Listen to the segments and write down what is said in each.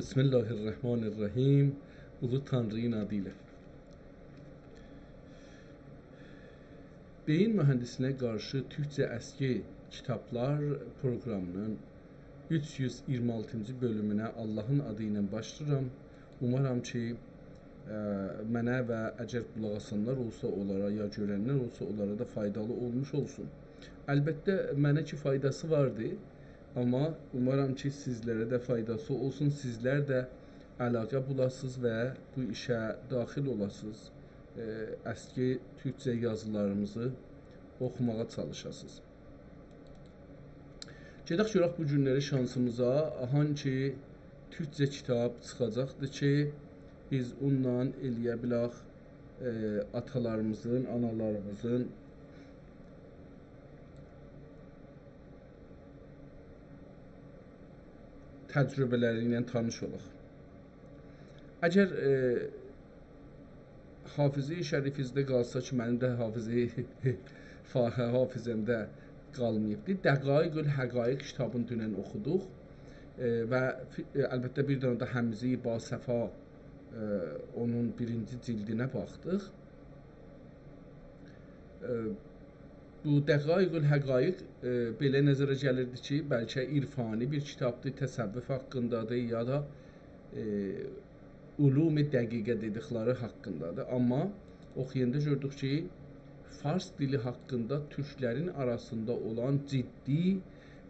Bismillahirrahmanirrahim. Ulu Tanrı'nın adıyla. Beyin mühendisliğine qarşı Türkçe əski kitablar proqramının 326-cı bölümünə Allahın adı ilə başlayıram. Umaram ki, mənə və əgər qulaq asanlar olsa onlara, ya görənlər olsa onlara da faydalı olmuş olsun. Əlbəttə, mənə ki faydası vardı, amma umaram ki sizlərə də faydası olsun. Sizlər də əlaqə bulasınız və bu işə daxil olasınız. Əski Türkçe yazılarımızı oxumağa çalışasınız. Gedək görək bu günləri şansımıza hangi Türkçe kitab çıxacaqdır ki, biz onunla eləyə bilək atalarımızın, analarımızın təcrübələri ilə tanış olaq. Əgər Hafızı-i şərifizdə qalsa ki, mənim də hafizəmdə qalmayıbdır. Dəqaiqül Həqaiq kitabını dünən oxuduq və əlbəttə bir dənə də Həmzi Basəfa onun birinci cildinə baxdıq. Bu Dəqaiqül Həqaiq belə nəzərə gəlirdi ki, bəlkə irfani bir kitabdır, təsəvvüf haqqındadır ya da ulum-i dəqiqə dedikləri haqqındadır. Amma oxuyanda gördük ki, Fars dili haqqında türklərin arasında olan ciddi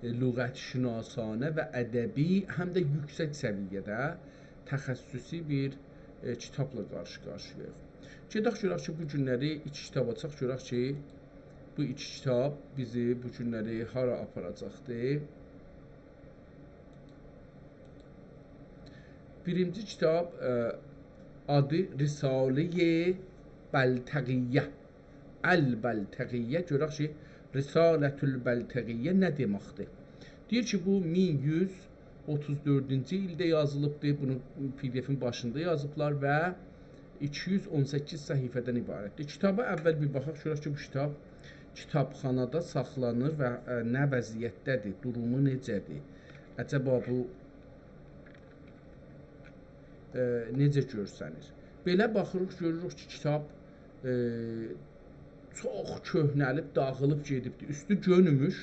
lüğətşünasanə və ədəbi, həm də yüksək səviyyədə təxəssüsi bir kitabla qarşı-qarşıyayıq. Gedək görək ki, bu günləri iki kitab açaq, görək ki, bu iki kitab bizi bu günləri hara aparacaqdır. Birinci kitab adı Risale-i Bəltəqiyyə. Əl-Bəltəqiyyə. Görək ki, Risalətül Bəltəqiyyə nə deməkdir? Deyir ki, bu 1134-cü ildə yazılıbdır. Bunu PDF-in başında yazıblar və 218 səhifədən ibarətdir. Kitaba əvvəl bir baxaq, görək ki, bu kitab kitabxanada saxlanır və nə vəziyyətdədir, durumu necədir? Əcəba bu necə görsənir? Belə baxırıq, görürük ki, kitab çox köhnəlib, dağılıb gedibdir. Üstü gönümüş,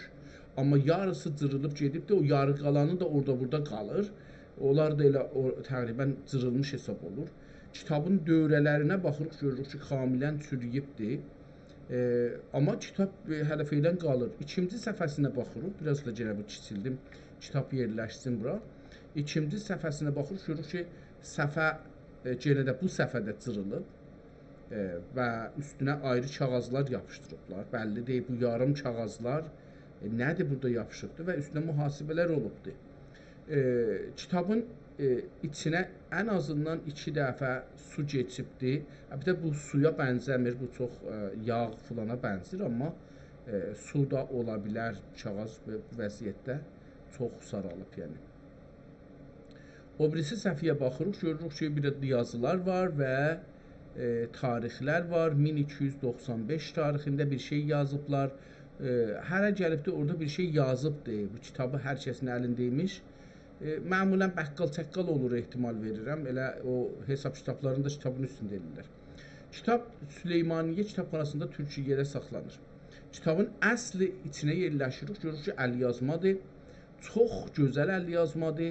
amma yarısı cırılıb gedibdir. O yarı qalanı da orada-burada qalır. Onlar da elə təqribən cırılmış hesab olur. Kitabın dövrələrinə baxırıq, görürük ki, kamilən çürüyübdir. Amma kitab hələ feylən qalır. İkinci səhifəsinə baxırıq, biraz da yenə bu kiçildim, kitab yerləşsin bura. İkinci səhifəsinə baxırıq, görürük ki, səhifə yenə də bu səhifədə cırılıb və üstünə ayrı kağızlar yapışdırıblar. Bəlli deyil, bu yarım kağızlar nədir burada yapışıbdır və üstünə mühasibələr olubdur. Kitabın içinə ən azından 2 dəfə su geçibdir. Əlbəttə bu suya bənzəmir, bu çox yağ fulana bənzir, amma su da ola bilər, kağız bu vəziyyətdə çox saralıb yəni. O birisi səhifəyə baxırıq, görürük ki, bir yazılar var və tarixlər var. 1295 tarixində bir şey yazıblar. Hərə gəlibdir, orada bir şey yazıbdır. Bu kitabı hər kəsin əlindəymiş. Məmulən bəqqal-çəqqal olur, ehtimal verirəm. Elə o hesab kitablarında kitabın üstündə eləyirlər. Kitab Süleymaniyyə kitabxanasında Türkiyədə saxlanır. Kitabın əsli içinə yerləşirik, görürük ki, əlyazmadır. Çox gözəl əlyazmadır.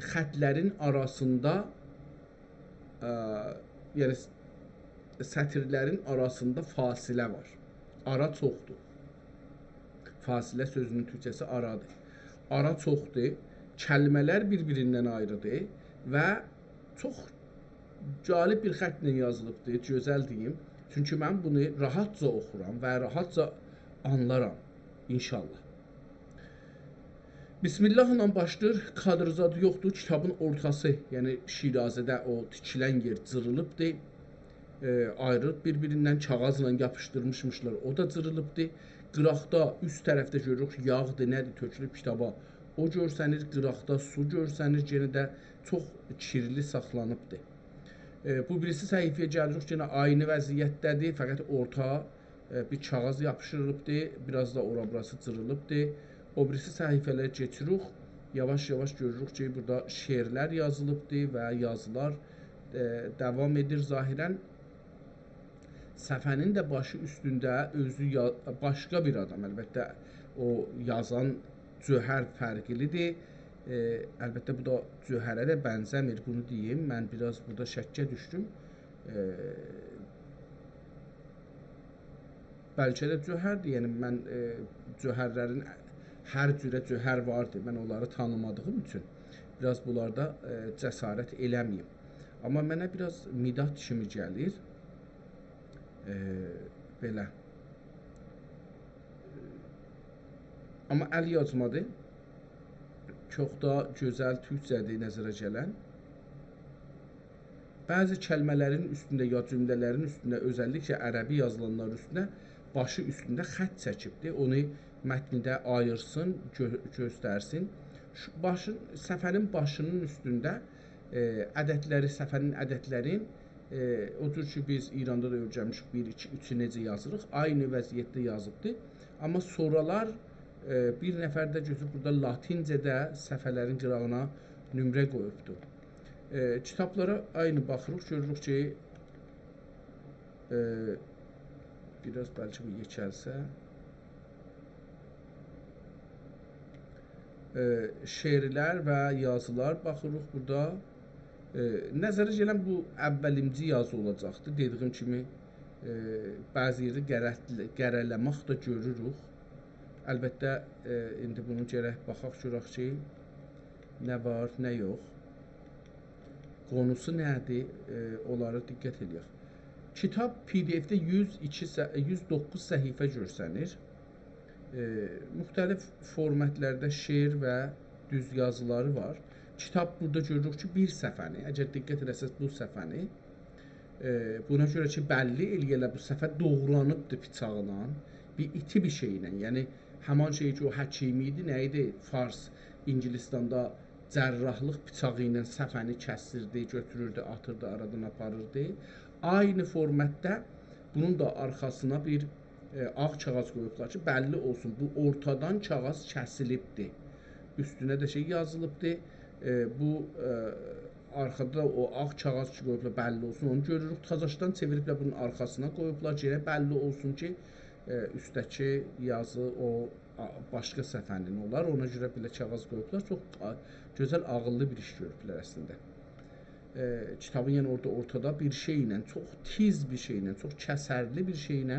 Xətlərin arasında yəni sətirlərin arasında fasilə var. Ara çoxdur. Fasilə sözünün türkçəsi aradır. Ara çoxdur. Kəlmələr bir-birindən ayrıdır və çox cəlib bir xətlə yazılıbdır, gözəl deyim. Çünki mən bunu rahatca oxuram və rahatca anlaram, inşallah. Bismillahla başlayır, kadrzadı yoxdur, kitabın ortası, yəni Şirazədə o tikilən yer cırılıbdır, ayrılıb bir-birindən kağızla yapışdırmışmışlar, o da cırılıbdır. Qıraqda, üst tərəfdə görürük, yağdır, nədir, tökülüb kitaba, o görsənir, qıraqda su görsənir, yenə də çox kirli saxlanıbdır. Bu birisi səhifəyə gəlirik, yenə aynı vəziyyətdədir, fəqət orta bir kağız yapışırılıbdır, biraz da ora burası cırılıbdır. O birisi səhifələr keçirik, yavaş-yavaş görürük ki, burada şeirlər yazılıbdır və yazılar davam edir zahirən. Səfənin də başı üstündə özü başqa bir adam. Əlbəttə, o yazan cöhər fərqlidir. Əlbəttə, bu da cöhərə də bənzəmir, bunu deyim. Mən biraz burada şəkkə düşdüm. Bəlkə də cöhərdir. Yəni, mən cöhərlərin hər cürə cöhər vardır. Mən onları tanımadığım üçün biraz bunlarda cəsarət eləməyim. Amma mənə biraz Midat kimi gəlir. Belə. Amma əl yazmadır. Çox da gözəl türkcədir nəzərə gələn. Bəzi kəlmələrin üstündə ya cümlələrin üstündə, özəlliklə ərəbi yazılanlar üstündə, başı üstündə xətt çəkibdir. Onu mətnidə ayırsın, göstərsin. Səfənin başının üstündə ədədləri, səfənin ədədlərin, odur ki, biz İranda da öyrənmişik, 1, 2, 3-ü necə yazırıq, aynı vəziyyətdə yazıbdır. Amma sonralar bir nəfər də götürüb burada latincədə səhifələrin qırağına nömrə qoyubdur. Kitablara aynı baxırıq, görürük ki, biraz bəlkə bu yekəlsə, şeirlər və yazılar baxırıq burada. Nəzərə gələn bu əvvəlimci yazı olacaqdır. Dediyim kimi, bəzi yerdə qərələmək da görürük. Əlbəttə, indi bunu gərək baxaq, görək ki, nə var, nə yox. Qonusu nədir, onlara diqqət edək. Kitab PDF-də 109 səhifə görsənir. Müxtəlif formətlərdə şeir və düz yazıları var. Kitab burada görürük ki, bir səfəni, əgər diqqət edəsəz bu səfəni, buna görə ki, bəlli eləyələ bu səfə doğranıbdır bıçağla, bir iti bir şeylə, yəni həman şey ki, o həkimi idi, nə idi? Fars, İngilistanda cərrahlıq bıçağı ilə səfəni kəsirdi, götürürdü, atırdı, aradan aparırdı. Aynı formətdə bunun da arxasına bir ağ kağız qoyublar ki, bəlli olsun, bu ortadan kağız kəsilibdir. Üstünə də şey yazılıbdır. Bu arxada o ağ kağız ki, qoyublar, bəlli olsun, onu görürük. Tazaşdan çeviriblər bunun arxasına qoyublar ki, bəlli olsun ki, üstdəki yazı o başqa səfənin olar. Ona görə belə kağız qoyublar. Çox gözəl, ağıllı bir iş görüblər əslində. Kitabın yəni ortada bir şeylə, çox tiz bir şeylə, çox kəsərli bir şeylə.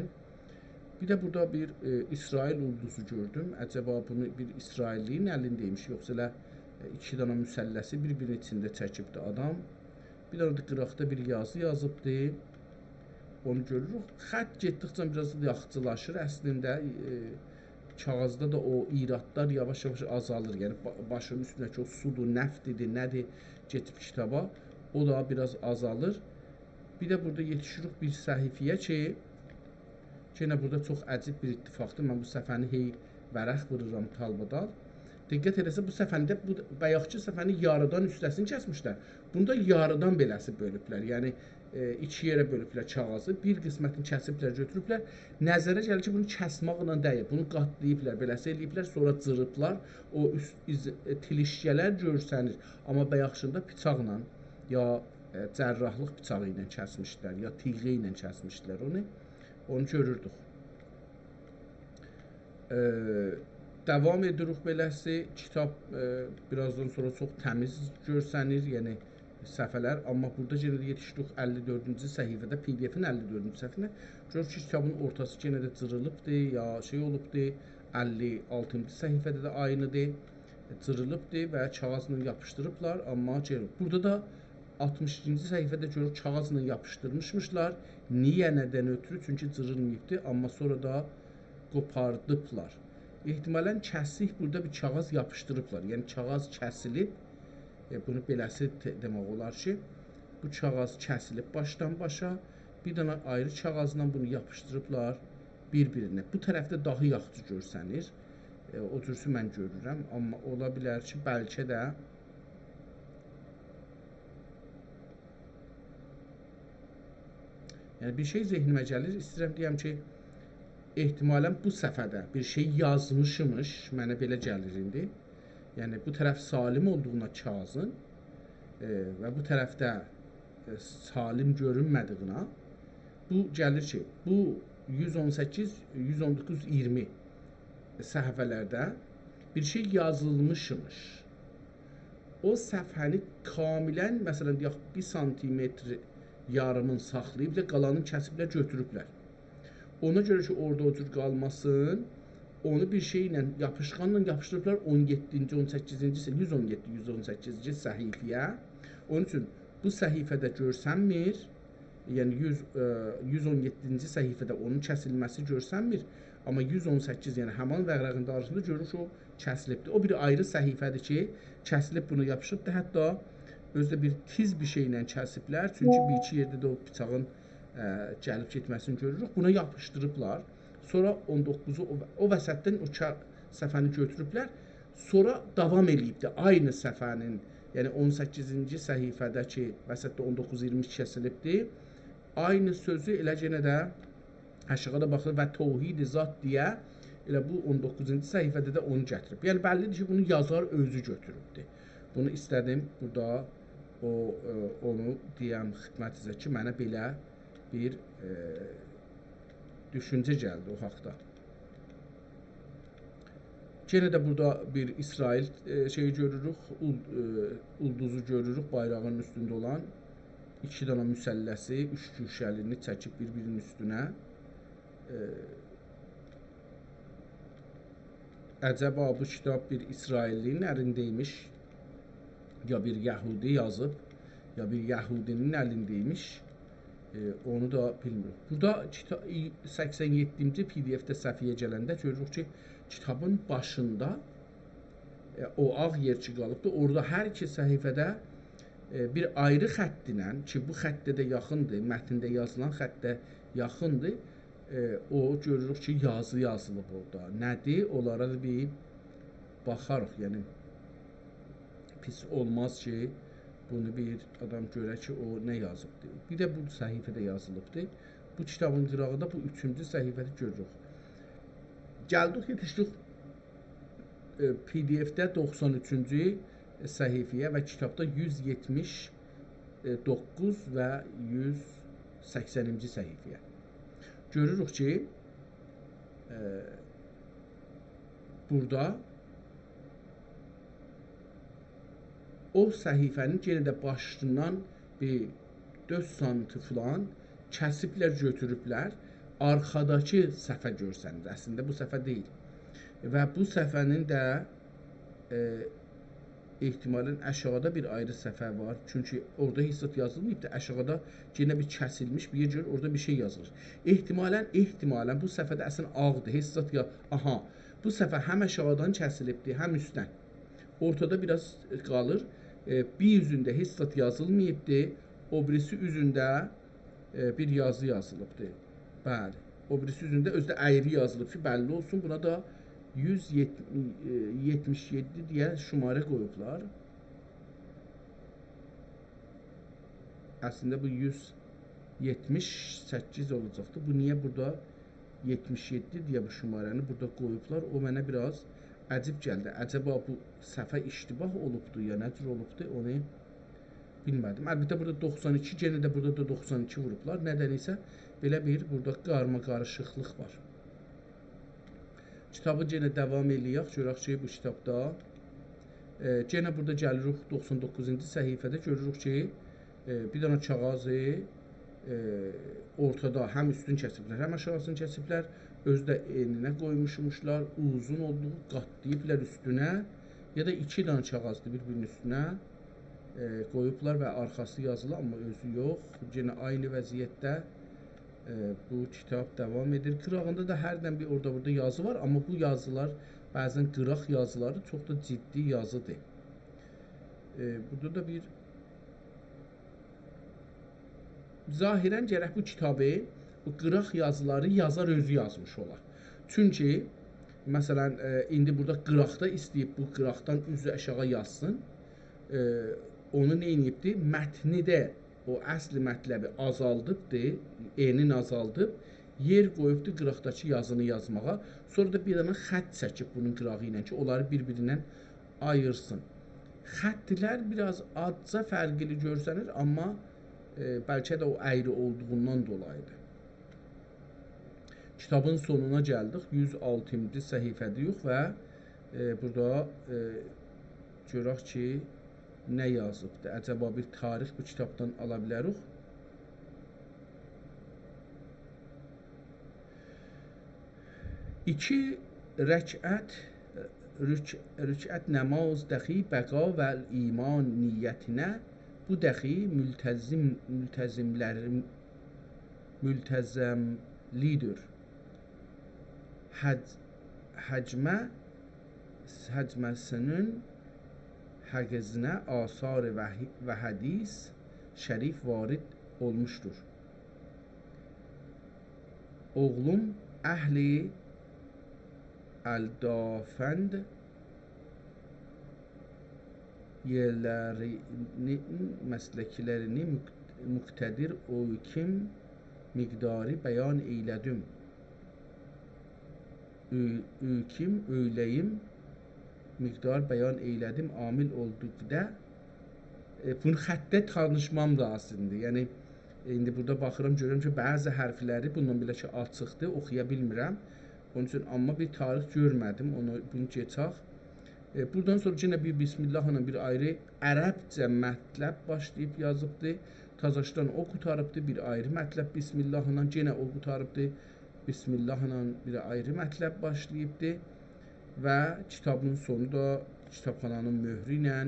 Bir də burada bir İsrail ulduzu gördüm. Əcəba bunu bir İsrailliyin əlindəymiş, yoxsa elə iki dana müsəlləsi bir-birinin içində çəkibdi adam. Bir də orada qıraqda bir yazı yazıbdır. Onu görürük. Xətt getdikcə biraz yaxçılaşır. Əslində kağızda da o iradlar yavaş-yavaş azalır. Yəni başının üstündəki o sudur, nəftidir, nədir getib kitaba. O da biraz azalır. Bir də burada yetişirik bir səhifəyə ki, yenə burada çox əcib bir ittifaqdır. Mən bu səfəni hey vərəq vururam talbadal. Diqqət edəsə bu səfəndə, bu bayaqçı səfəni yarıdan üstəsini kəsmişlər. Bunda yarıdan beləsi bölüblər. Yəni iki yerə bölüblər kağızı, bir qismətini kəsiblər, götürüblər. Nəzərə gəlir ki, bunu kəsmaqla deyil, bunu qatlayıblər, beləsə eləyiblər, sonra cırıblar. O tilişkələr görsənir. Amma bayaqçında bıçaqla, ya cərrahlıq bıçağı ilə kəsmişlər, ya tiğə ilə kəsmişlər onu. Onu görürdük. Davam edirik beləsi. Kitab birazdan sonra çox təmiz görsənir, yəni səhifələr. Amma burada yenə də yetişdik 54-cü səhifədə, PDF-in 54-cü səhifədə. Görürük ki, kitabın ortası yenə də cırılıbdır, ya şey olubdur. 56-cı səhifədə də aynıdır. Cırılıbdır və kağızla yapışdırıblar. Amma burada da 62-ci səhifədə görürük, kağızla yapışdırmışmışlar. Niyə, nədən ötürü? Çünki cırılmayıbdır, amma sonra da qopardıblar. Ehtimalən kəsik burada bir kağız yapışdırıblar. Yəni kağız kəsilib, bunu beləsi demək olar ki, bu kağız kəsilib başdan başa, bir dənə ayrı kağızla bunu yapışdırıblar bir-birinə. Bu tərəfdə daha yaxşı görsənir. O cürsü mən görürəm, amma ola bilər ki, bəlkə də yəni bir şey zehnimə gəlir, istəyirəm deyəm ki, ehtimalən bu səfədə bir şey yazmışmış, mənə belə gəlir indi. Yəni bu tərəf salim olduğuna Kazım və bu tərəfdə salim görünmədiyinə bu gəlir ki, bu 118, 119, 20 səhifələrdə bir şey yazılmışmış. O səhifəni kamilən, məsələn, 1 santimetr yarımın saxlayıb da qalanını kəsiblər, götürüblər. Ona görə ki, orada o cür qalmasın, onu bir şeylə, yapışqanla yapışdırıblar 17-ci, 18-ci, 117, 118-ci səhifəyə. Onun üçün bu səhifədə görsənmir, yəni 117-ci səhifədə onun kəsilməsi görsənmir, amma 118, yəni həman vərəqin arasında görürük o kəsilibdir. O bir ayrı səhifədir ki, kəsilib bunu yapışıbdır. Hətta özdə bir tiz bir şeylə kəsiblər. Çünki bir iki yerdə də o bıçağın gəlib getməsini görürük. Buna yapışdırıblar. Sonra 19-u o vəsətdən o səhifəni götürüblər. Sonra davam eləyibdir. Aynı səhifənin, yəni 18-ci səhifədəki vəsətdə 19-20 kəsilibdir. Aynı sözü elə yenə də aşağıda baxılır və Təvhid zat deyə elə bu 19-cu səhifədə də onu gətirib. Yəni bəllidir ki, bunu yazar özü götürübdür. Bunu istədim burada onu deyəm xidmətinizə ki, mənə belə bir düşüncə gəldi o haqda. Yenə də burada bir İsrail şeyi görürük, ulduzu görürük, bayrağın üstündə olan 2 dənə müsəlləsi, 3 güşəlini çəkib bir-birinin üstünə. Əcəba bu kitab bir İsraillinin əlindəymiş, ya bir Yəhudi yazıb, ya bir Yəhudinin əlindəymiş, onu da bilmiyorum. Burada 87-ci PDF-də səhifəyə gələndə görürük ki, kitabın başında o ağ yer ki qalıbdır, orada hər iki səhifədə bir ayrı xəttinə, ki bu xəttə də yaxındır, mətndə yazılan xəttə yaxındır, o görürük ki, yazı yazılıb orada. Nədir? Onlara da bir baxarıq. Yəni, pis olmaz ki, bunu bir adam görə ki, o nə yazıbdır. Bir də bu səhifədə yazılıbdır. Bu kitabın qırağında bu 3-cü səhifədə görürük. Gəldik, yetişdik PDF-də 93-cü səhifəyə və kitabda 179 və 180-ci səhifəyə. Görürük ki, burada o səhifənin yenə də başından bir 4 santi falan kəsiblər, götürüblər. Arxadakı səhifə görsənir. Əslində bu səhifə deyil. Və bu səhifənin də ehtimalən aşağıda bir ayrı səhifə var. Çünki orada hissat yazılmayıbdır. Aşağıda yenə bir kəsilmiş bir yer görür, orada bir şey yazılır. Ehtimalən bu səhifədə əslən ağdır. Hissat aha, bu səhifə həm aşağıdan kəsilibdir, həm üstdən. Ortada biraz qalır. Bir üzündə hissat yazılmayıbdır, o birisi üzündə bir yazı yazılıbdır. Bəli, o birisi üzündə özdə əyri yazılıb ki, bəlli olsun. Buna da 177 deyə şumarə qoyublar. Əslində bu 178 olacaqdır. Bu niyə burada 77 deyə bu şumarəni burada qoyublar? O mənə biraz əcib gəldi. Əcəba bu səhifə iştibah olubdur, ya nə cür olubdur, onu bilmədim. Əlbəttə burada 92, yenə də burada da 92 vurublar. Nədən isə belə bir burada qarma-qarışıqlıq var. Kitabı yenə davam eləyək. Görək ki, bu kitabda yenə burada gəlirik 99-cu səhifədə görürük ki, bir dənə kağazı ortada həm üstün kəsiblər, həm aşağısını kəsiblər. Özdə eninə qoymuşmuşlar, uzun olduğu qatlayıblar üstünə, ya da 2 dənə kağazdır bir-birinin üstünə qoyublar və arxası yazılı, amma özü yox. Yenə aynı vəziyyətdə bu kitab davam edir. Qırağında da hərdən bir orada-burada yazı var, amma bu yazılar bəzən qıraq yazıları çox da ciddi yazıdır. Burada da bir zahirən gərək bu kitabı, bu qıraq yazıları yazar özü yazmış olar. Çünki, məsələn, indi burada qıraqda istəyib bu qıraqdan üzü aşağı yazsın, onu nə edibdir? Mətni də o əsli mətləbi azaldıbdır, enin azaldıb, yer qoyubdur qıraqdakı yazını yazmağa. Sonra da bir dənə xətt çəkib bunun qırağı ilə ki, onları bir-birindən ayırsın. Xəttlər biraz azca fərqli görsənir, amma bəlkə də o əyri olduğundan dolayıdır. Kitabın sonuna gəldik. 106-cı səhifədəyik və burada görək ki, nə yazıbdır? Əcəba bir tarix bu kitabdan ala bilərik. İki rükət namaz dəxi bəqa və iman niyyətinə bu dəxi mültəzəmlidir. Həcməsinin həqizinə asar və hədis şərif varid olmuşdur. Oğlum əhli əldafənd yerlərinin məsləklərini müqtədir o kim miqdarı bəyan eylədim. Kim öyləyim miqdar bəyan eylədim, amil olduqda bunu xəttə tanışmam lazımdır. Yəni indi burada baxıram, görürəm ki, bəzi hərfləri bundan belə ki, açıqdır, oxuya bilmirəm. Onun üçün amma bir tarix görmədim, bunu keçək. Buradan sonra yenə bir Bismillahla bir ayrı ərəbcə mətləb başlayıb yazıbdır. Tazaşdan o qutarıbdır, bir ayrı mətləb Bismillahla yenə o qutarıbdır. Bismillahla bir ayrı mətləb başlayıbdır. Və kitabın sonu da kitabxananın möhrü ilə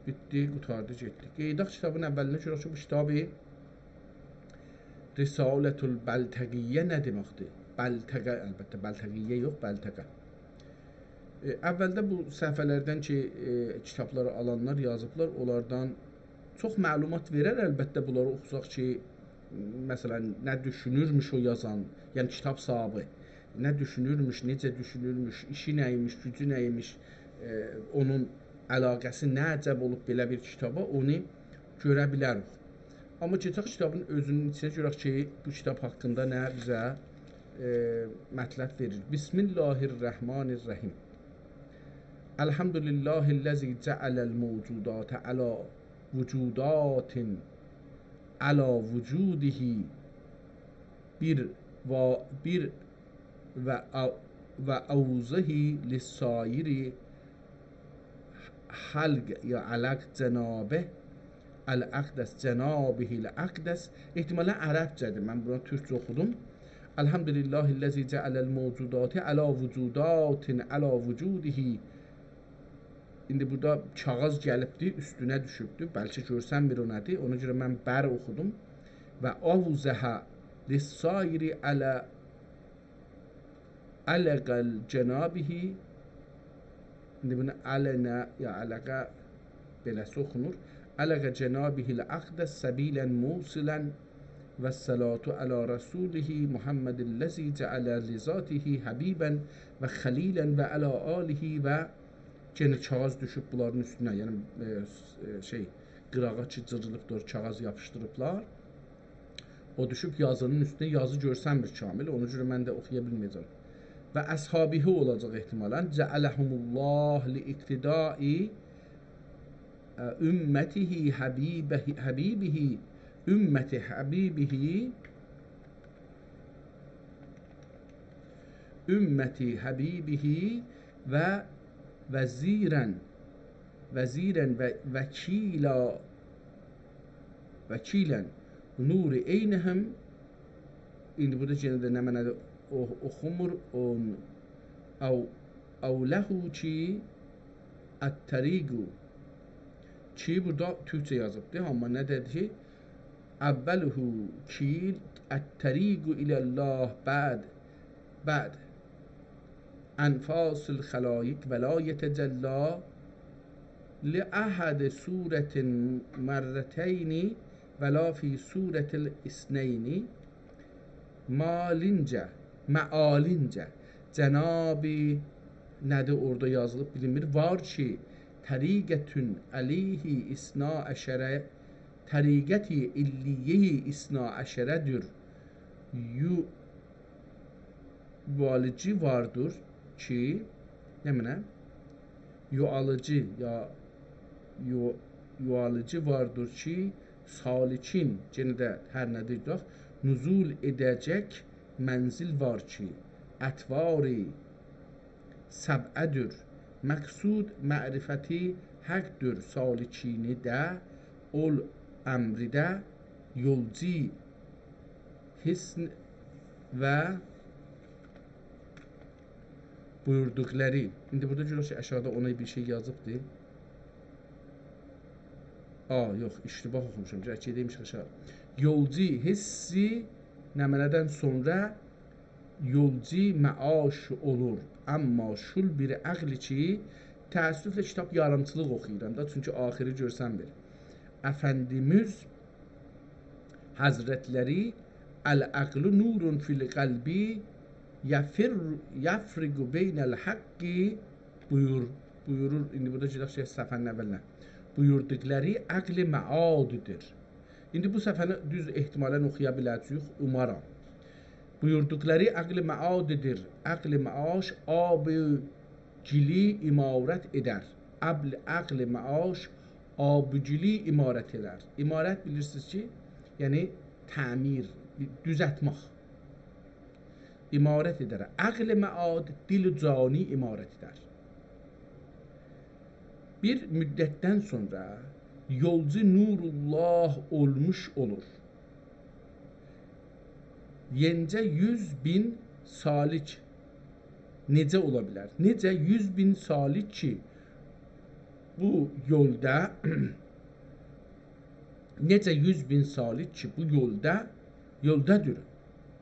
bitdi, qutardı, getdi. Qeydaq kitabın əvvəlinə görək ki, bu kitabı Risalətül Bəltəqiyyə nə deməkdir? Bəltəqə, əlbəttə, Bəltəqiyyə yox, Bəltəqə. Əvvəldə bu səhifələrdən ki, kitabları alanlar yazıblar, onlardan çox məlumat verər, əlbəttə bunları oxusaq ki, məsələn, nə düşünürmüş o yazan, yəni kitab sahibi, nə düşünürmüş, necə düşünürmüş, işi nəymiş, gücü nəymiş, onun əlaqəsi nə əcəb olub belə bir kitaba, onu görə bilərik. Amma keçək kitabın özünün içinə görək ki, bu kitab haqqında nə bizə mətləb verir. Bismillahirrahmanirrahim. Elhamdülillahiləzi cəaləl mevcudatə alə vücudatin alə vücudihi bir və əvzəhi lissayiri halq ya aləq cənabə əl-əqdəs cənabihil əqdəs. Ehtimalən ərəbcədir, mən buna türkcə oxudum. Elhamdülillahiləzi cəaləl mevcudatə alə vücudatin alə vücudihi. İndi burada kağız gəlibdir, üstünə düşübdür. Bəlkə görsənmir o nədir. Ona görə mən bər oxudum. Və əvzəhə lissayiri ələqəl cənabihi. İndi bunu ələnə ya ələqə beləsi oxunur. Ələqə cənabihil əqdəs səbilən musilən və səlatu ələ rəsulihi Muhammedilləzi cəalə lizatihi həbibən və xəlilən və ələ alihi və yenə kağız düşüb bunların üstünə, yəni qırağa ki, cırılıbdır, kağız yapışdırıblar. O düşüb yazının üstünə, yazı görsənmir kamil, ona görə mən də oxuya bilməyəcəm. Və əshabihi olacaq ehtimalən. Cəaləhumullah li iqtidai ümmətihi həbibihi ümməti həbibihi və vəzirən və vəkilən nuri eynəhəm. İndi burada yenə də nə mənədir? Oxumur əvləhu ki ət-təriqu ki burada türkçə yazıbdır, amma nə dedi ki əvvəluhu ki ət-təriqu iləllah bəd ənfasil xəlayiq və la yetəcəllə li əhəd surətin mərrətəyni və la fi surətil isnəyni məalincə Cənab-ı nədir orada yazılıb bilinmir. Var ki təriqətün əleyhi isna əşərə təriqəti illiyyeyi isna əşərədir. Valici vardır ki, nə mənə? yualıcı ya yualıcı vardır ki salikin gene də hər nə deyək nuzul edəcək mənzil var ki ətvari səb'ədir məqsud mərifəti həqdir salikini də ol əmri də yolcu hisn və buyurdukları. İndi burada görürüz ki aşağıda ona bir şey yazıbdır. Yox, iştibah oxumuşum. Cəhki demiş aşağı. Yolcu hissi nəmələdən sonra yolcu məaş olur. Amma şul bir əqli ki, təəssüflə kitab yarımçılıq oxuyuram da, çünki axiri görsənmir. Əfəndimiz Həzrətləri əl-əqlu nurun fil qəlbi yəfriqu beynəl haqqi buyurur. İndi burada gedək şey səfənin əvvəlinə. Buyurduqları əqli məadidir. İndi bu səfəni düz ehtimalən oxuya biləcəyik, umaram. Buyurduqları əqli məadidir. Əqli məaş ab-ı cili imarət edər. Əqli məaş ab-cili imarət edər. İmarət bilirsiniz ki, yəni təmir, düzətmək. İmarət edər. Əqli məad dil-i cani imarət edər. Bir müddətdən sonra yolcu nurullah olmuş olur. Yencə 100.000 salik necə ola bilər? Necə 100.000 salik ki bu yolda necə 100.000 salik ki bu yoldadır.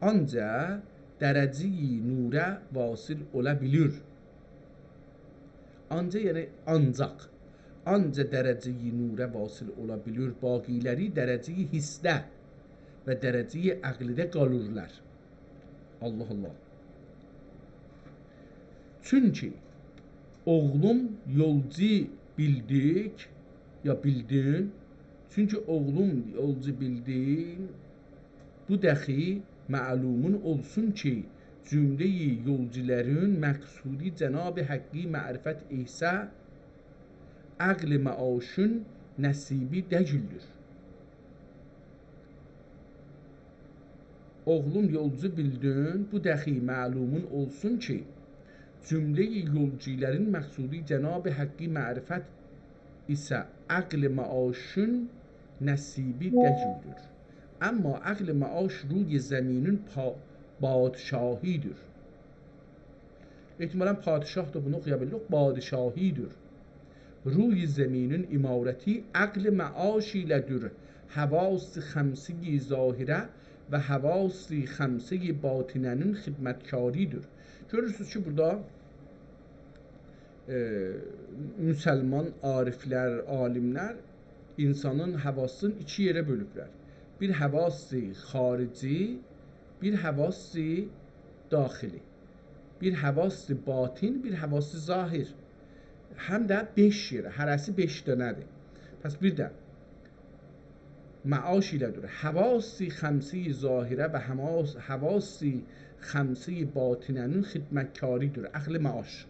Ancaq dərəcəyi nurə vasil ola bilir. Ancaq dərəcəyi nurə vasil ola bilir. Baqiləri dərəcəyi hissdə və dərəcəyi əqlidə qalırlar. Allah Allah. Çünki oğlum yolcu bildik ya bildin. Çünki oğlum yolcu bildin. Bu dəxi məlumun olsun ki cümləyi yolcuların məqsudi Cənab-ı Həqqi mərifət isə əqli məaşın nəsibi dəyildir. Oğlum yolcu bildin, bu dəxi məlumun olsun ki cümləyi yolcuların məqsudi Cənab-ı Həqqi mərifət isə əqli məaşın nəsibi dəyildir. Amma əqli məaş ruy zəminin padişahidir. Ehtimalən padişah da bunu oxuya bilir. Padişahidir. Ruy zəminin imarəti əqli məaş ilədir. Həvas-ı xəmsi zahirə və həvas-ı xəmsi batinənin xidmətkaridir. Görürsünüz ki, burada müsəlman ariflər, alimlər insanın həvasını iki yerə bölüblər. Bir həvas-ı xarici, bir həvas-ı daxili. Bir həvas-ı batin, bir həvas-ı zahir. Həm də 5 yerə, hərəsi 5 dənədir. Pəs bir də məaş ilədir. Həvas-ı xəmsi zahirə və həvas-ı xəmsi batinənin xidmətkaridir. Əqli məaş.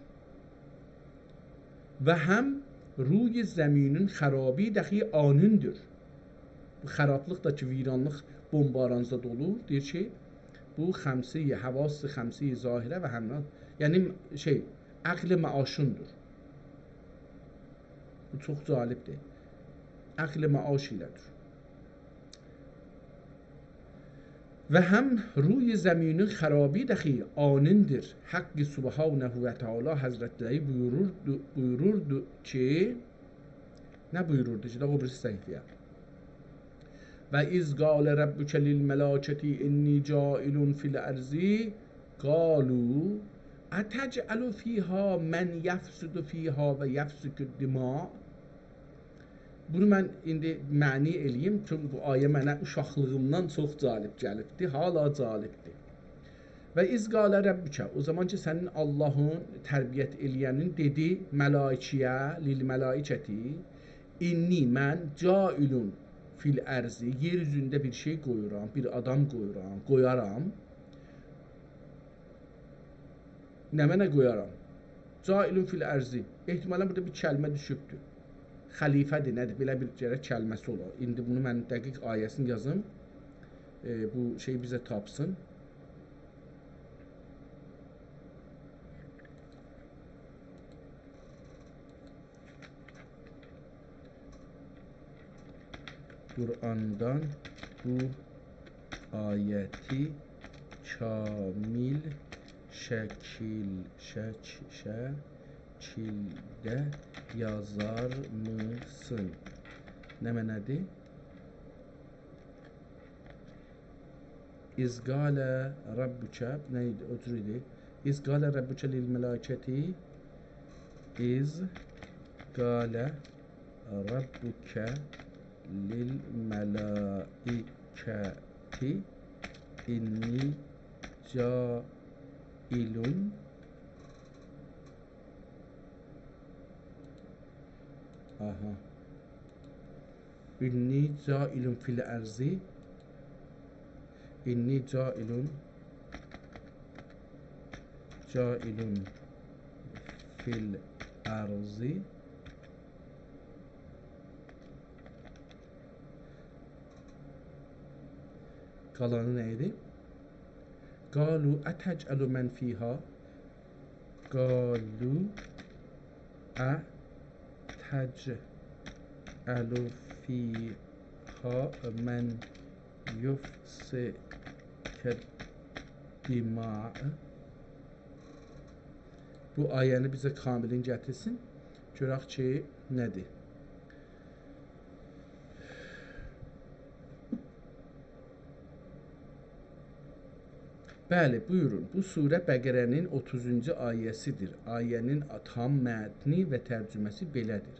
Və həm ruy zəminin xarabi dəxi anındır. Bu xarablıq da ki, viranlıq bombaranızda olur, deyir ki, bu xəmsi, həvas-ı xəmsi zahirə və həmdən, yəni əqli məaşındır. Bu çox cəlibdir. Əqli məaş ilədir. Və həm ruy zəminin xarabi dəxi anındır. Haqqı Subhanəhu və Teala Həzrətləri buyururdu ki, nə buyururdu ki, da o birisi səhifəyə. Və iz qalə Rəbbükə lil mələkəti inni cailun fil ərzi qalu ətəcəlu fiyha mən yəfsudu fiyha və yəfsükü dima. Bunu mən indi məni eləyim, çünki bu ayə mənə uşaqlığımdan çox cəlib gəlibdir, hala cəlibdir. Və iz qalə Rəbbükə, o zaman ki, sənin Allahın tərbiyyət eləyənin dedi məlaikiyə, lil mələkəti inni mən cailun fil ərzi, yer üzündə bir şey qoyuram, bir adam qoyaram. Nə mənə qoyaram? Cailun fil ərzi. Ehtimalən burada bir kəlmə düşübdür. Xəlifədir, nədir? Belə bir gərək kəlməsi olar. İndi bunu mən dəqiq ayəsini yazım. Bu şey bizə tapsın. Kur'an'dan bu ayeti kamil şekilde yazar mısın? Ne mənadır? İzgale Rabbuke neydi? Ötürüydü. İzgale Rabbuke lil melaketi İzgale Rabbuke lil melaiketi inni cailun inni cailun fil erzi inni cailun fil erzi kalanı neydi? Galu etec'elu men fiha Galu etec'elu fiha men yufsiket dima'a. Bu ayəni bizə kamilin gətirsin. Görək ki, nədir? Bəli, buyurun. Bu surə Bəqərənin 30-cu ayəsidir. Ayənin tam mətni və tərcüməsi belədir.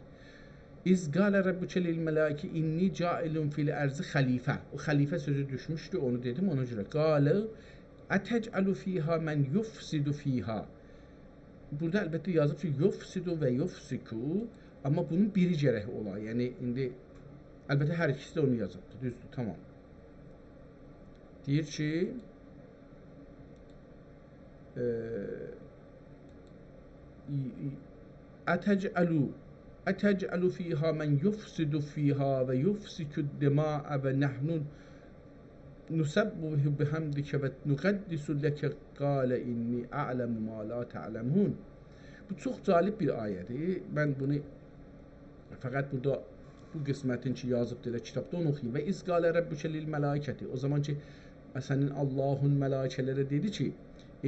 İzqalə Rabbuke lil mələiki inni cailun fil ərzi xəlifə. O xəlifə sözü düşmüşdü, onu dedim, ona görə. Qalə ətec'alu fiha mən yufsidu fiha. Burada əlbəttə yazıb ki, yufsidu və yufsiku, amma bunun biri gərək ola. Yəni, indi, əlbəttə hər ikisi də onu yazıbdır, düzdür, tamam. Deyir ki, Ətec'alu fiha mən yufsidu fiha və yufsikud dima'a və nəhnun nusabbihu bihamdike və nuqaddisu leke qale inni a'lemu ma la ta'lemun. Bu çox cəlib bir ayədir. Mən bunu fəqət burada bu qismətin ki yazıb deyə kitabda onu oxuyayım. Və izqalə rabbuke lil mələikəti. O zaman ki sənin Allahun mələikələrə dedi ki,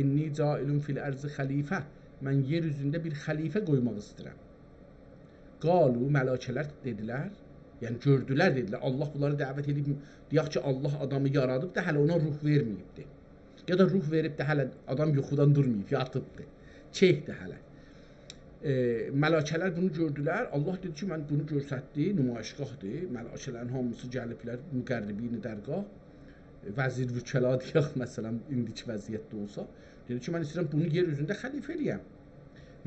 inni cailun fil ərzi xəlifə. Mən yer üzündə bir xəlifə qoymaq istəyirəm. Qalu, mələkələr dedilər, yəni gördülər dedilər, Allah bunları dəvət edib, deyək ki, Allah adamı yaradıb da hələ ona ruh verməyibdir. Ya da ruh verib də hələ adam yuxudan durmayıb, yatıbdır. Keyfdir hələ. Mələkələr bunu gördülər, Allah dedi ki, mən bunu görsətdi, nümayişgahdır, mələkələrin hamısı gəliblər, müqərribini dərgah, vəzir vükəla deyək, məsələn, indiki vəziyyətdə olsa, dedi ki, mən istəyirəm bunu yer üzündə xəlifə eləyəm.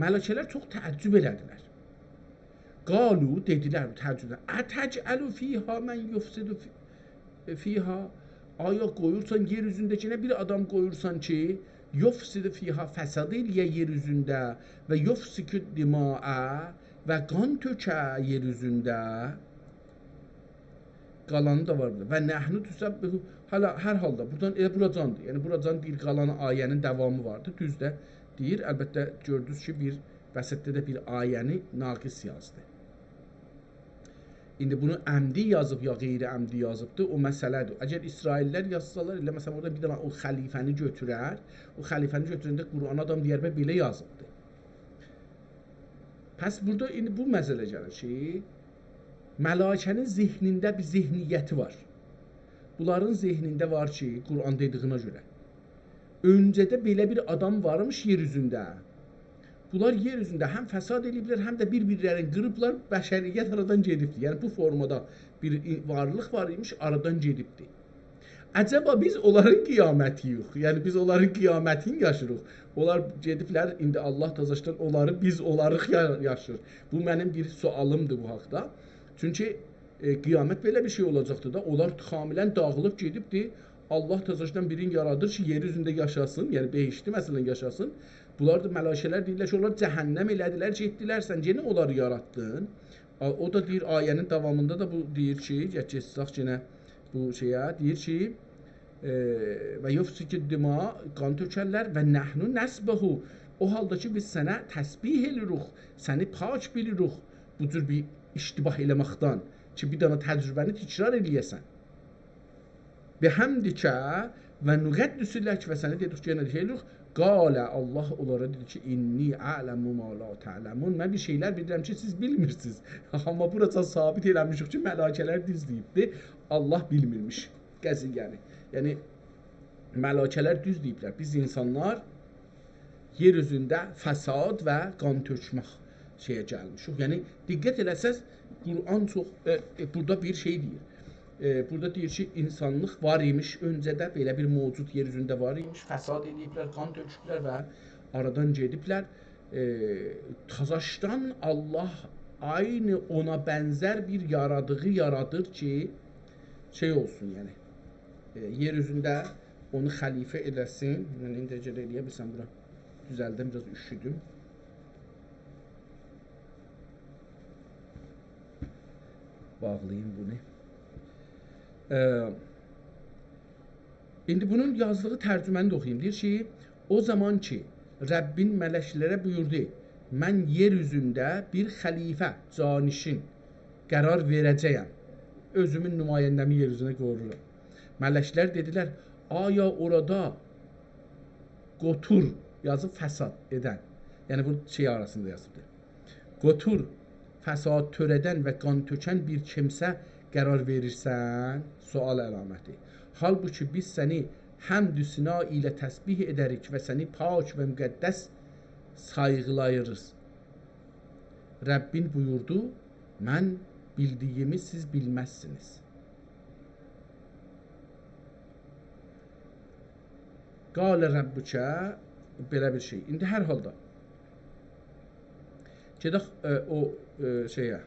Mələkələr çox təəccüb elədilər. Qalu, dedilər təəccüblə, ətec'alu fiha mən yufsidu fiha. Aya qoyursan yer üzündəkinə bir adam qoyursan ki, yufsidu fiha fəsad eləyə yer üzündə və yufsikud dima'a və qan tökə yer üzündə. Qalanı da var burada. Və nəhnu tüsəbbihu. Hələ hər halda buradan elə buracandır. Yəni buracan bir qalan ayənin davamı vardır. Düzdür deyir. Əlbəttə gördünüz ki, bir vəsitdə də bir ayəni naqis yazdı. İndi bunu əmdi yazıb ya qeyri-əmdi yazıbdır, o məsələdir. Əgər İsraillər yazsalar, elə məsələn orada bir dənə o xəlifəni götürər, o xəlifəni götürəndə Qur'an adam deyər və belə yazıbdır. Pəs burada indi bu məsələ gəlir ki, mələkənin zehnində bir zehniyyəti var. Bunların zehnində var ki, Qur'an dediyinə görə, öncədə belə bir adam varmış yer üzündə. Bunlar yer üzündə həm fəsad ediblər, həm də bir-birlərini qırıblar, bəşəriyyət aradan gedibdir. Yəni bu formada bir varlıq var imiş, aradan gedibdir. Əcəba biz onların qiyamətiyik. Yəni biz onların qiyamətini yaşırıq. Onlar gediblər, indi Allah təzəşdən onları, biz onları yaşır. Bu mənim bir sualımdır bu haqda. Çünki qiyamət belə bir şey olacaqdır da, onlar kamilən dağılıb gedibdir. Allah təzəşdən birini yaradır ki, yer üzündə yaşasın, yəni behişti məsələn yaşasın. Bunlar da mələkələr deyirlər ki, onlar cəhənnəm elədilər ki, etdilər, sən yenə onları yaratdın. O da deyir, ayənin davamında da bu deyir ki, keçsək yenə bu şeyə, deyir ki, və yufsikid dima, qan tökərlər və nəhnu nəsbəhu. O halda ki, biz sənə təsbih edirik, səni pak bilirik bu cür bir iştibah eləməkdən ki, bir dana təcrübəni təkrar eləyəsən. Bihəmdikə və nüqəddüsü lək və səni dedik ki, yenə deyirik, qalə Allah onlara dedi ki, inni a'ləmu ma la ta'ləmun. Mən bir şeylər bilirəm ki, siz bilmirsiniz. Amma burada sabit eləmişik ki, mələkələr düz deyibdi, Allah bilmirmiş qəziyyəni. Yəni, mələkələr düz deyiblər. Biz insanlar yer üzündə fəsad və qan tökmək şeyə gəlmişik. Yəni, diqqət eləsəz, Qur'an çox, burada bir şey deyir. Burada deyir ki, insanlıq var imiş, öncədə belə bir mövcud yer üzündə var imiş, fəsad ediblər, qan töküblər və aradan gediblər. Tazaşdan Allah aynı ona bənzər bir yaradığı yaradır ki, şey olsun, yəni, yer üzündə onu xəlifə eləsin. Yəni, indəcə eləyə bilsəm, bura düzəldim, biraz üşüdüm. Bağlayayım bunu. İndi bunun yazdığı tərcüməni də oxuyayım. Deyir ki, o zaman ki, Rəbbin mələklərə buyurdu, mən yer üzündə bir xəlifə, canişin qərar verəcəyəm. Özümün nümayəndəmi yer üzünə qoruram. Mələklər dedilər, aya orada qotur yazıb fəsad edən. Yəni, bu şey arasında yazıbdır. Qotur, fəsad törədən və qan tökən bir kimsə qərar verirsən, sual əlaməti. Halbuki biz səni həmdü sina ilə təsbih edərik və səni pak və müqəddəs sayğılayırız. Rəbbin buyurdu, mən bildiyimi siz bilməzsiniz. Qalə Rəbbükə, belə bir şey. İndi hər halda gedək o şeyə.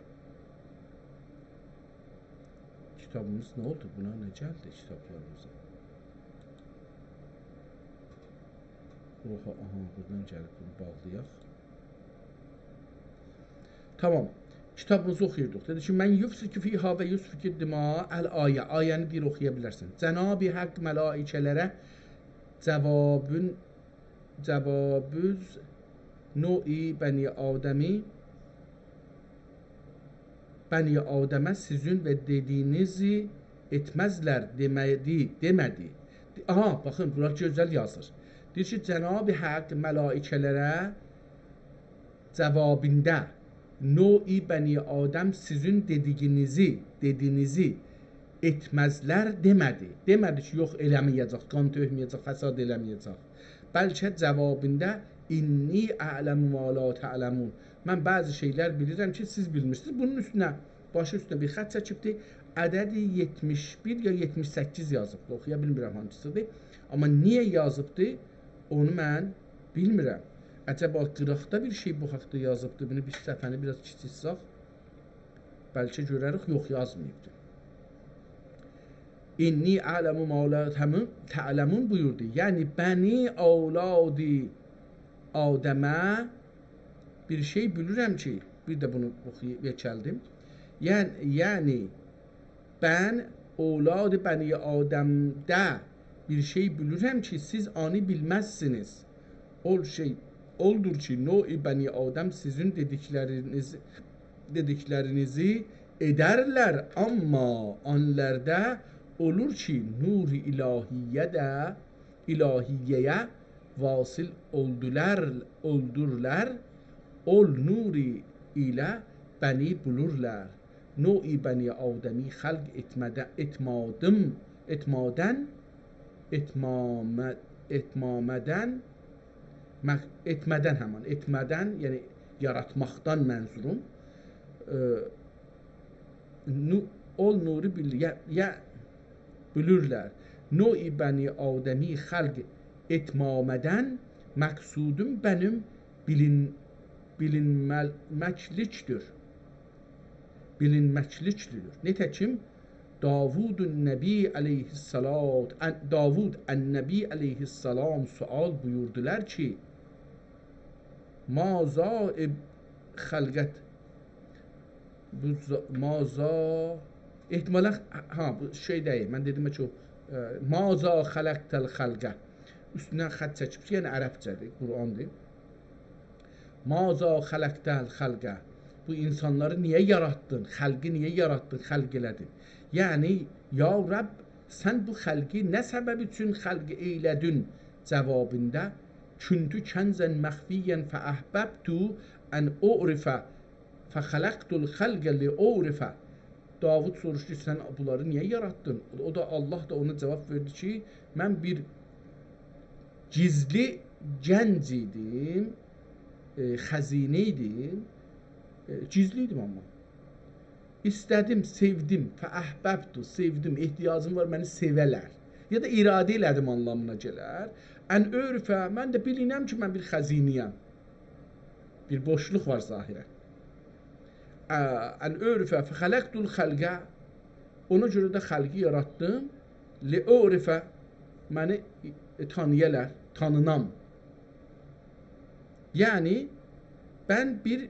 Kitabımız nə oldu? Buna nə gəldi kitablarımıza? Oha, aha, buradan gəlib bunu bağlayaq. Tamam. Kitabımızı oxuyurduq. Dedi ki, mən yufsiku fiha və yusfiku dima əl-ayə. Ayəni bir oxuya bilərsən. Cənab-ı Haqq mələikələrə cavabüz nui Bəni Adəmə sizin və dediyinizi etməzlər demədi. Aha, baxın, bura gözəl yazır. Deyir ki, Cənab-ı Haqq mələikələrə cavabında nui Bəni Adəm sizin dediyinizi etməzlər demədi. Demədi ki, yox eləməyəcək, qan tökməyəcək, fəsad eləməyəcək. Bəlkə cavabında inni a'ləmu ma la ta'ləmun. Mən bəzi şeylər bilirəm ki, siz bilmirsiniz. Bunun üstünə, başı üstünə bir xət çəkibdir. Ədədi 71 ya 78 yazıbdır. Oxuya bilmirəm hansısıdır. Amma niyə yazıbdır, onu mən bilmirəm. Əcəba qıraqda bir şey bu haqda yazıbdır. Bunu bir səhifəni biraz kiçilsək, bəlkə görərik, yox yazmayıbdır. İnni a'ləmu ma la ta'ləmun buyurdu. Yəni, bəni avladi Adəmə bir şey bilirəm ki, bir də bunu oxuyub gəldim. Yəni, mən avlad Bəni Adəmdə bir şey bilirəm ki, siz onu bilməzsiniz. Oldur ki, növ-i Bəni Adəm sizin dediklərinizi edərlər, amma onlarda olur ki, nur-i ilahiyyəyə vasil oldurlar, ol nuri ilə bəni bulurlar. Növ-i Bəni Adəmi xəlq etmədən, yəni yaratmaqdan mənzurum. Ol nuri bilirlər. Növ-i Bəni Adəmi xəlq etməmədən məqsudum mənim bilinməklikdir. Nətəkim Davud ən-Nəbi əleyhissalam sual buyurdular ki, Maza xəlqət. Bu maza ehtimalən bu şey deyil. Mən dedim ki, maza xələqtəl xəlqə. Üstündən xətt çəkib, yəni ərəbcədir, Qur'andır. Maza xələqtəl xəlqə. Bu insanları niyə yarattın? Xəlqi niyə yarattın? Xəlq elədin. Yəni, ya Rəbb, sən bu xəlqi nə səbəb üçün xəlq eylədin cavabında? Küntü kənzən məxfiyyən fəəhbəbtu ən u'rifə fəxələqtul xəlqə li u'rifə. Davud soruşdu, sən bunları niyə yarattın? O da Allah da ona cavab verdi ki, mən bir gizli gənc idim, xəzinə idim, gizli idim amma. İstədim, sevdim, fəəhbəbtu, sevdim, ehtiyacım var, məni sevələr. Ya da iradə elədim anlamına gələr. Ən örfə, mən də bilinəm ki, mən bir xəziniyəm. Bir boşluq var zahirən. Ən örfə, fəxələqtul xəlqə, ona görə də xəlqi yaratdım. Li örfə, məni tanıyələr, tanınam. Yəni, mən bir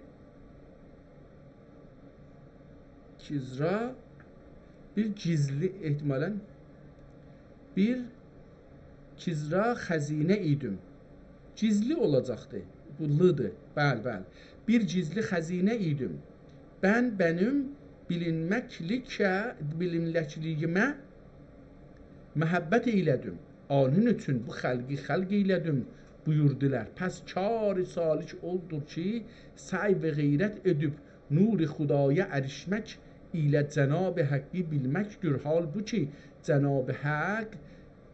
gizli ehtimalən bir kizra xəzinə idim. Gizli olacaqdı. Bu lıdır. Bəl. Bir gizli xəzinə idim. Mənim bilinməkliyimə məhəbbət eylədim. Onun üçün bu xəlqi xəlq eylədim buyurdular. Pəs kar-ı salik oldur ki, səy və qeyrət edib nur-i xudaya ərişmək ilə Cənab-ı Həqqi bilməkdir. Hal bu ki, Cənab-ı Haqq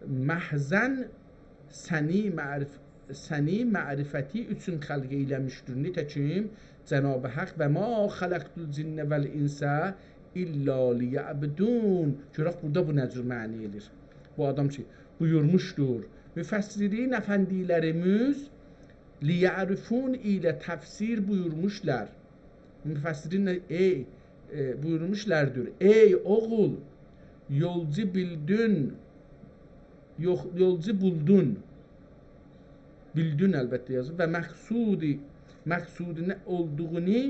məhzən səni mərifəti üçün xəlq eyləmişdir. Nitəkim Cənab-ı Haqq və ma xələqtul cinnə vəl insə illə liyəbdun. Görək, burada bu nə cür məni edir? Bu adam ki, buyurmuşdur. Müfəssirin əfəndilərimiz liyərifun ilə təfsir buyurmuşlar. Müfəssirin buyurmuşlardır. Ey oğul, yolcu buldun. Bildün əlbəttə yazır. Və məqsudun olduğunu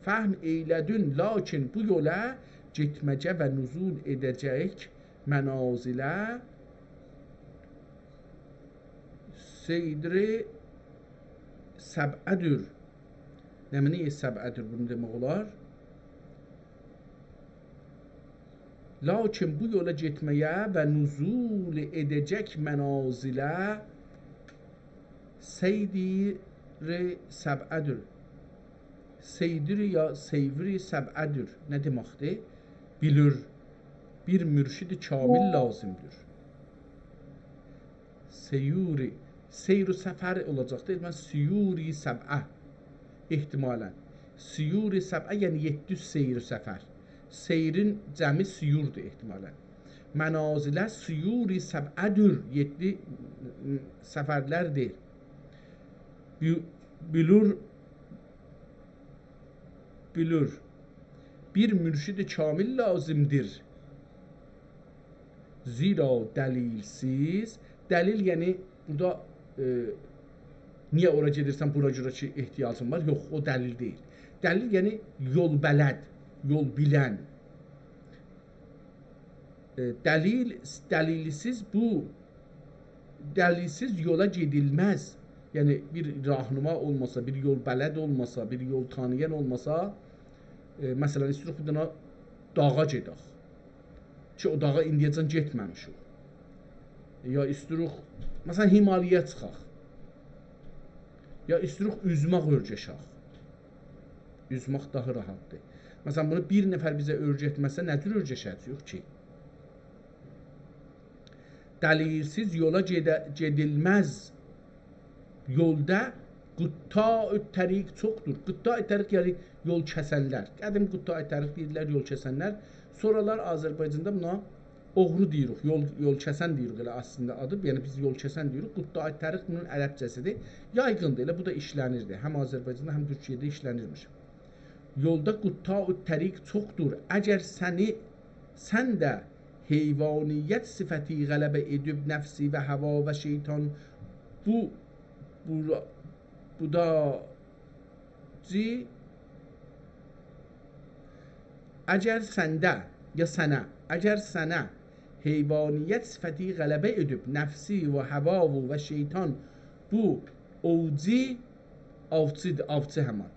fəhm eylədin. Lakin bu yola getməcə və nüzul edəcək mənazilə seydri səb'ədir. Nə mənə səb'ədir bunu demək olar? Lakin bu yola getməyə və nüzul edəcək mənazilə seydri səb'ədir. Seydri ya seyvri səb'ədir. Nə deməkdir? Bilir. Bir mürşid kamil lazımdır. Seyr-i səfər olacaqdır. Mən siyuri səb'ə ehtimalən. Siyuri səb'ə yəni 700 seyr-i səfər. Seyrin cəmi siyurdur ehtimalən. Mənazilə siyuri səb'ədir. 7 səfərlərdir. Bilir. Bir mürşid kamil lazımdır. Zira dəlilsiz. Dəlil yəni burada niyə ora gedirsən, bura görə ki, ehtiyacın var? Yox, o dəlil deyil. Dəlil yəni yol bələd, yol bilən. Dəlilsiz yola gedilməz. Yəni bir rahnuma olmasa, bir yol bələd olmasa, bir yol tanıyan olmasa, məsələn, istəyirik bir dənə dağa gedək. Ki, o dağa indiyəcən getməmişik. Ya istəyirik, məsələn, Himalaya çıxaq. Ya istəyirik, üzmək örgəşək. Üzmək daha rahatdır. Məsələn, bunu bir nəfər bizə örgətməsə, nə cür örgəşəcəyik ki? Dəlilsiz yola gedilməz. Yolda qutta-ı təriq çoxdur. Qutta-ı təriq yəni yol kəsənlər. Qədim qutta-ı təriq deyirlər, yol kəsənlər. Sonralar Azərbaycanda buna oğru deyirik, yol kəsən deyirik elə aslında adı. Yəni biz yol kəsən deyirik. Qutta-ı təriq bunun ərəbcəsidir. Yaygındır, elə bu da işlənirdi. Həm Azərbaycanda, həm Türkiyədə işlənirmiş. Yolda qutta-ı təriq çoxdur. Əgər sən də heyvaniyyət sifəti qələbə edib nəfsi və hava və şeytan bu da avcı əgər səndə ya sənə, əgər sənə heyvaniyyət sifəti qələbə edib nəfsi və həvavu və şeytan bu avcı həman.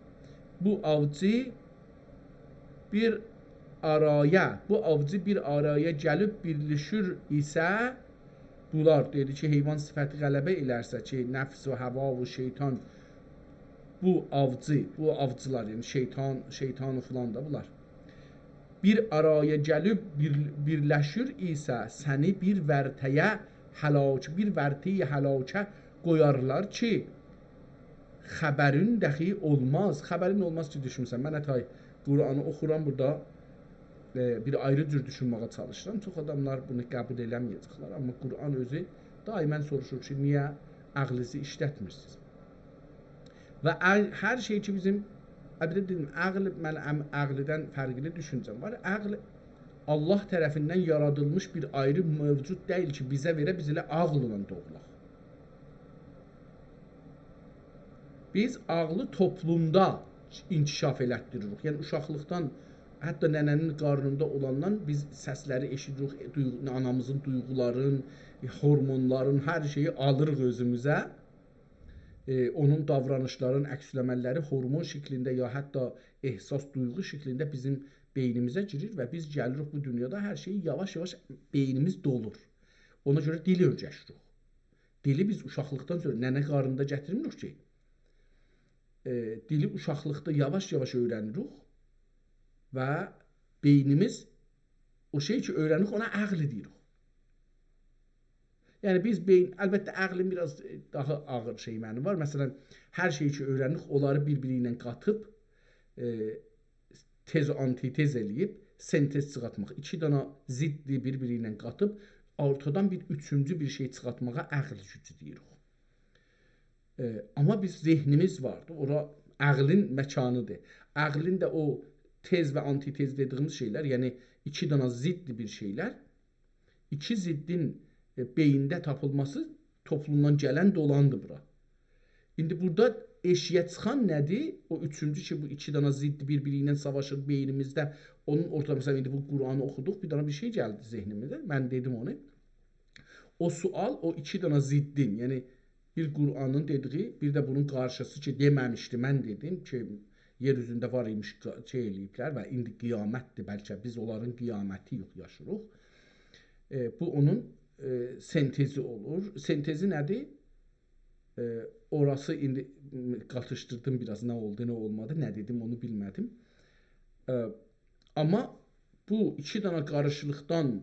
Bu avcı bir araya gəlib birləşir isə bunlar dedi ki, heyvan sifəti qələbə elərsə ki, nəfs və həva və şeytan bu avcılar, yəni şeytanı filan da bunlar. Bir araya gəlib birləşir isə səni bir vərtəyə həlakə qoyarlar ki, xəbərin dəxi olmaz. Xəbərin olmaz ki, düşünsən. Mən ətay Quranı oxuram burada bir ayrı cür düşünməyə çalışıram. Çox adamlar bunu qəbul eləməyəcəklər. Amma Quran özü daimən soruşur ki, niyə ağlınızı işlətmirsiniz? Və hər şey ki bizim mən ağlıdan fərqli düşüncəm var. Ağl Allah tərəfindən yaradılmış bir ayrı mövcud deyil ki, bizə verə biz elə ağılla doğulaq. Biz ağlı toplumda inkişaf elətdiririk. Yəni uşaqlıqdan, hətta nənənin qarnında olandan biz səsləri eşidirik, anamızın duyğuların, hormonların, hər şeyi alırıq özümüzə. Onun davranışların əksləmələri hormon şəklində ya hətta ehsas, duyğu şəklində bizim beynimizə girir və biz gəlirik bu dünyada hər şeyi yavaş-yavaş beynimiz dolur. Ona görə dili öyrəşirik. Dili biz uşaqlıqdan sonra nənə qarnında gətirmirik ki, dili uşaqlıqda yavaş-yavaş öyrənirik və beynimiz o şey ki öyrənirik ona ağlı deyirik. Yəni biz əlbəttə ağlın biraz daha ağır şey məni var. Məsələn, hər şey ki öyrənirik, onları bir-biri ilə qatıb, tez antitez eləyib, sentez çıxartmaq. İki dana ziddi bir-biri ilə qatıb, ortadan bir üçüncü bir şey çıxartmağa ağl gücü deyirik. Amma biz zehnimiz vardır, ora ağlın məkanıdır. Ağlın da o tez və antitez dediyimiz şeylər, yəni iki dana ziddi bir şeylər, iki ziddin beyində tapılması toplumdan gələn dolandır bura. İndi burada eşiyə çıxan nədir? O üçüncü ki, bu iki dana ziddi bir-biri ilə savaşır beynimizdə. Onun ortada, məsələn, indi bu Quranı oxuduq, bir dana bir şey gəldi zehnimizdə. Mən dedim onu. O sual, o iki dana ziddin, yəni bir Quranın dediği, bir də bunun qarşısı ki, deməmişdi, mən dedim ki, yer üzündə var imiş şey eləyiblər və indi qiyamətdir, bəlkə biz onların qiyaməti yox yaşırıq. Bu onun sentezi olur. Sentezi nədir? Orası indi qatışdırdım biraz, nə oldu, nə olmadı, nə dedim onu bilmədim. Amma bu iki dana qarışıqlıqdan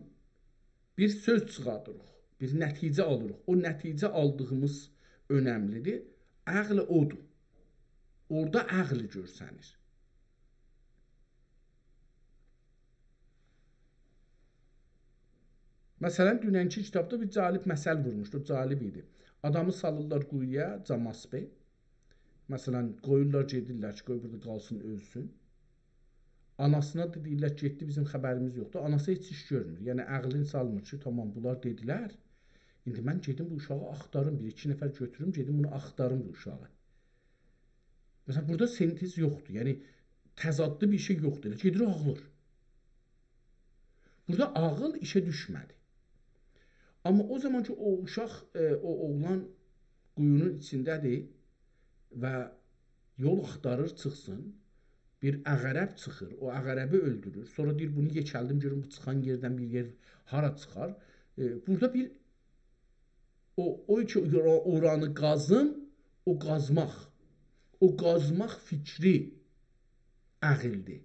bir söz çıxardırıq, bir nəticə alırıq. O nəticə aldığımız önəmlidir. Ağl odur. Orada ağl görsənir. Məsələn, dünənki kitabda bir calib məsəl vurmuşdu, calib idi. Adamı salırlar quyuya, camasbe. Məsələn, qoyurlar, gedirlər ki, qoy burada qalsın, ölsün. Anasına da deyirlər ki, getdi, bizim xəbərimiz yoxdur. Anası heç iş görmür. Yəni, ağlını salmır ki, tamam, bunlar dedilər. İndi mən gedim bu uşağı axtarım, bir-iki nəfər götürüm, gedim bunu axtarım bu uşağı. Məsələn, burada sentez yoxdur. Yəni, təzadlı bir şey yoxdur. Gedir, ağlır. Burada ağıl işə düşmədi. Amma o zaman ki, o uşaq, o oğlan quyunun içindədir və yol axtarır, çıxsın, bir əqərəb çıxır, o əqərəbi öldürür, sonra deyir, bunu yekəldim, görüm, bu çıxan yerdən bir yer hara çıxar. Burada bir, o ki, oranı qazım, o qazmaq fikri əqildir.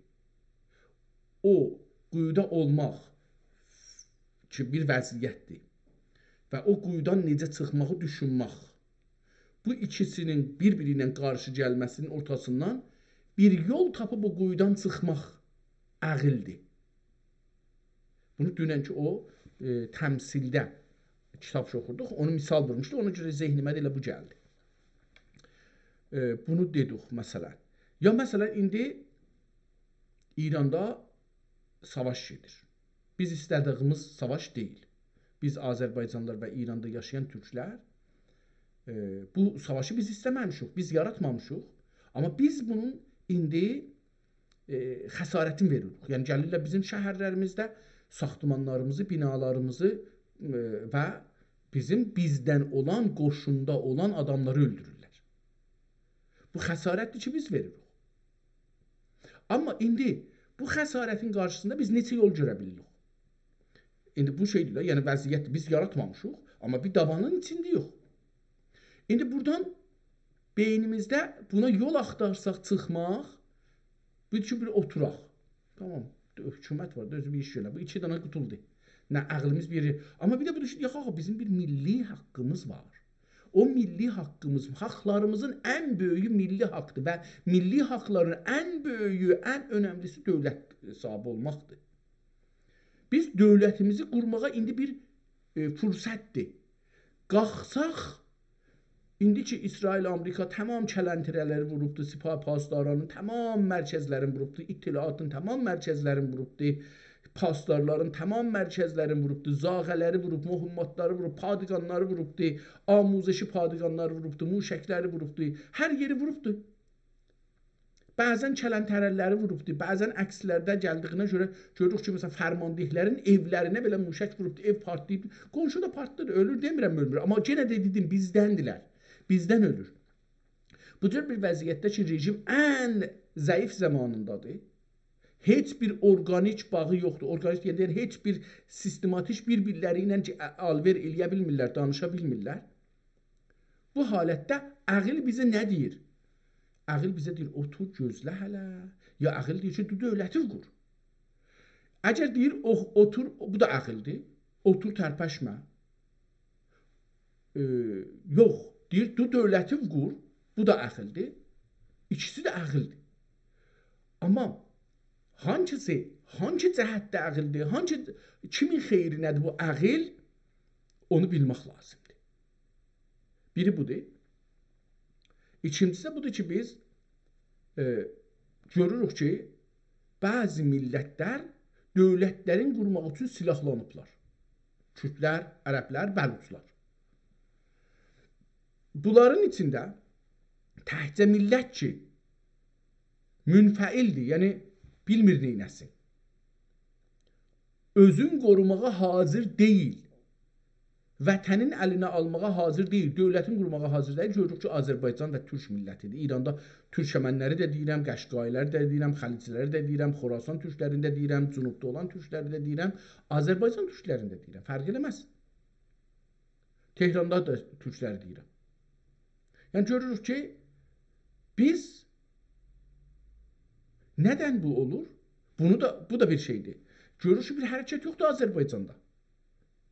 O quyuda olmaq ki, bir vəziyyətdir. Və o quyudan necə çıxmağı düşünmək. Bu ikisinin bir-biri ilə qarşı gəlməsinin ortasından bir yol tapıb o quyudan çıxmaq ağıldır. Bunu dünənki o təmsildə kitab oxurduq, onu misal vurmuşdu, ona görə zehnimə də elə bu gəldi. Bunu dedik məsələn. Ya məsələn, indi İranda savaş gedir. Biz istədiyimiz savaş deyil. Biz Azərbaycanlılar və İranda yaşayan türklər bu savaşı biz istəməmişik, biz yaratmamışıq. Amma biz bunun indi xəsarətin veririk. Yəni gəlirlər bizim şəhərlərimizdə saxtamanlarımızı, binalarımızı və bizdən olan, qoşunda olan adamları öldürürlər. Bu xəsarətdir ki, biz veririk. Amma indi bu xəsarətin qarşısında biz neçə yol görə bilirik? İndi bu şeydir, yəni vəziyyət biz yaratmamışıq, amma bir davanın içindəyik. İndi buradan beynimizdə buna yol axtarsaq çıxmaq, bu ki bir oturaq. Tamam, hökumət var da özü bir iş görür. Bu 2 dənə qutuldu. Nə ağlımız biri. Amma bir də bu düşün, yaxı bizim bir milli haqqımız var. O milli haqqımız, haqlarımızın ən böyüyü milli haqqdır və milli haqların ən böyüyü, ən önəmlisi dövlət sahibi olmaqdır. Biz dövlətimizi qurmağa indi bir fürsətdir. Qalxsaq, indi ki İsrail, Amerika tamam kələntirələri vurubdu, Sipah pasdaranın tamam mərkəzlərini vurubdu, İttilaatın tamam mərkəzlərini vurubdu, pasdarların tamam mərkəzlərini vurubdu, zağələri vurub, muhummatları vurub, padiqanları vurubdu, amuzəşi padiqanları vurubdu, muşəkləri vurubdu, hər yeri vurubdu. Bəzən kələntərəlləri vurubdu, bəzən əkslərdə gəldiyinə görə görürük ki, məsələn, fərmandihlərin evlərinə belə muşək vurubdu, ev partlayıb, qonşu da partladı, ölür demirəm, ölmür. Amma yenə də dedim, bizdəndirlər. Bizdən ölür. Bu cür bir vəziyyətdə ki, rejim ən zəif zamanındadır. Heç bir organik bağı yoxdur. Organik deyəndə heç bir sistematik bir-birləri ilə alver eləyə bilmirlər, danışa bilmirlər. Bu halətdə ağıl bizə nə deyir? Ağıl bizə deyir, otur, gözlə hələ. Ya ağıl deyir ki, dövləti qur. Əgər deyir, otur, bu da ağıldır. Otur, tərpəşmə. Yox. Deyir, dövləti qur, bu da ağıldır. İkisi də ağıldır. Amma hangi cəhətdə ağıldır, kimin xeyrinədir bu ağıl, onu bilmək lazımdır. Biri budur. İkincisi budur ki, biz görürük ki, bəzi millətlər dövlətlərin qurmaq üçün silahlanıblar. Kürtlər, ərəblər, bəluçlar. Bunların içində təhcə millət ki, münfəildir, yəni bilmir neynəsin. Özün qorumağa hazır deyil. Vətənin əlinə almağa hazır deyil. Dövlətin qurmağa hazır deyil. Görürük ki, Azərbaycan da türk millətidir. İranda türkəmənləri də deyirəm, Qəşqailəri də deyirəm, Xəlicləri də deyirəm, Xorasan türklərini də deyirəm, Cünubda olan türkləri də deyirəm, Azərbaycan türklərini də deyirəm. Fərq eləməz. Tehranda da türkləri deyirəm. Yəni görürük ki, biz nədən bu olur? Bu da bir şeydir. Görürük ki, bir hərəkət yoxdur Azərbaycanda.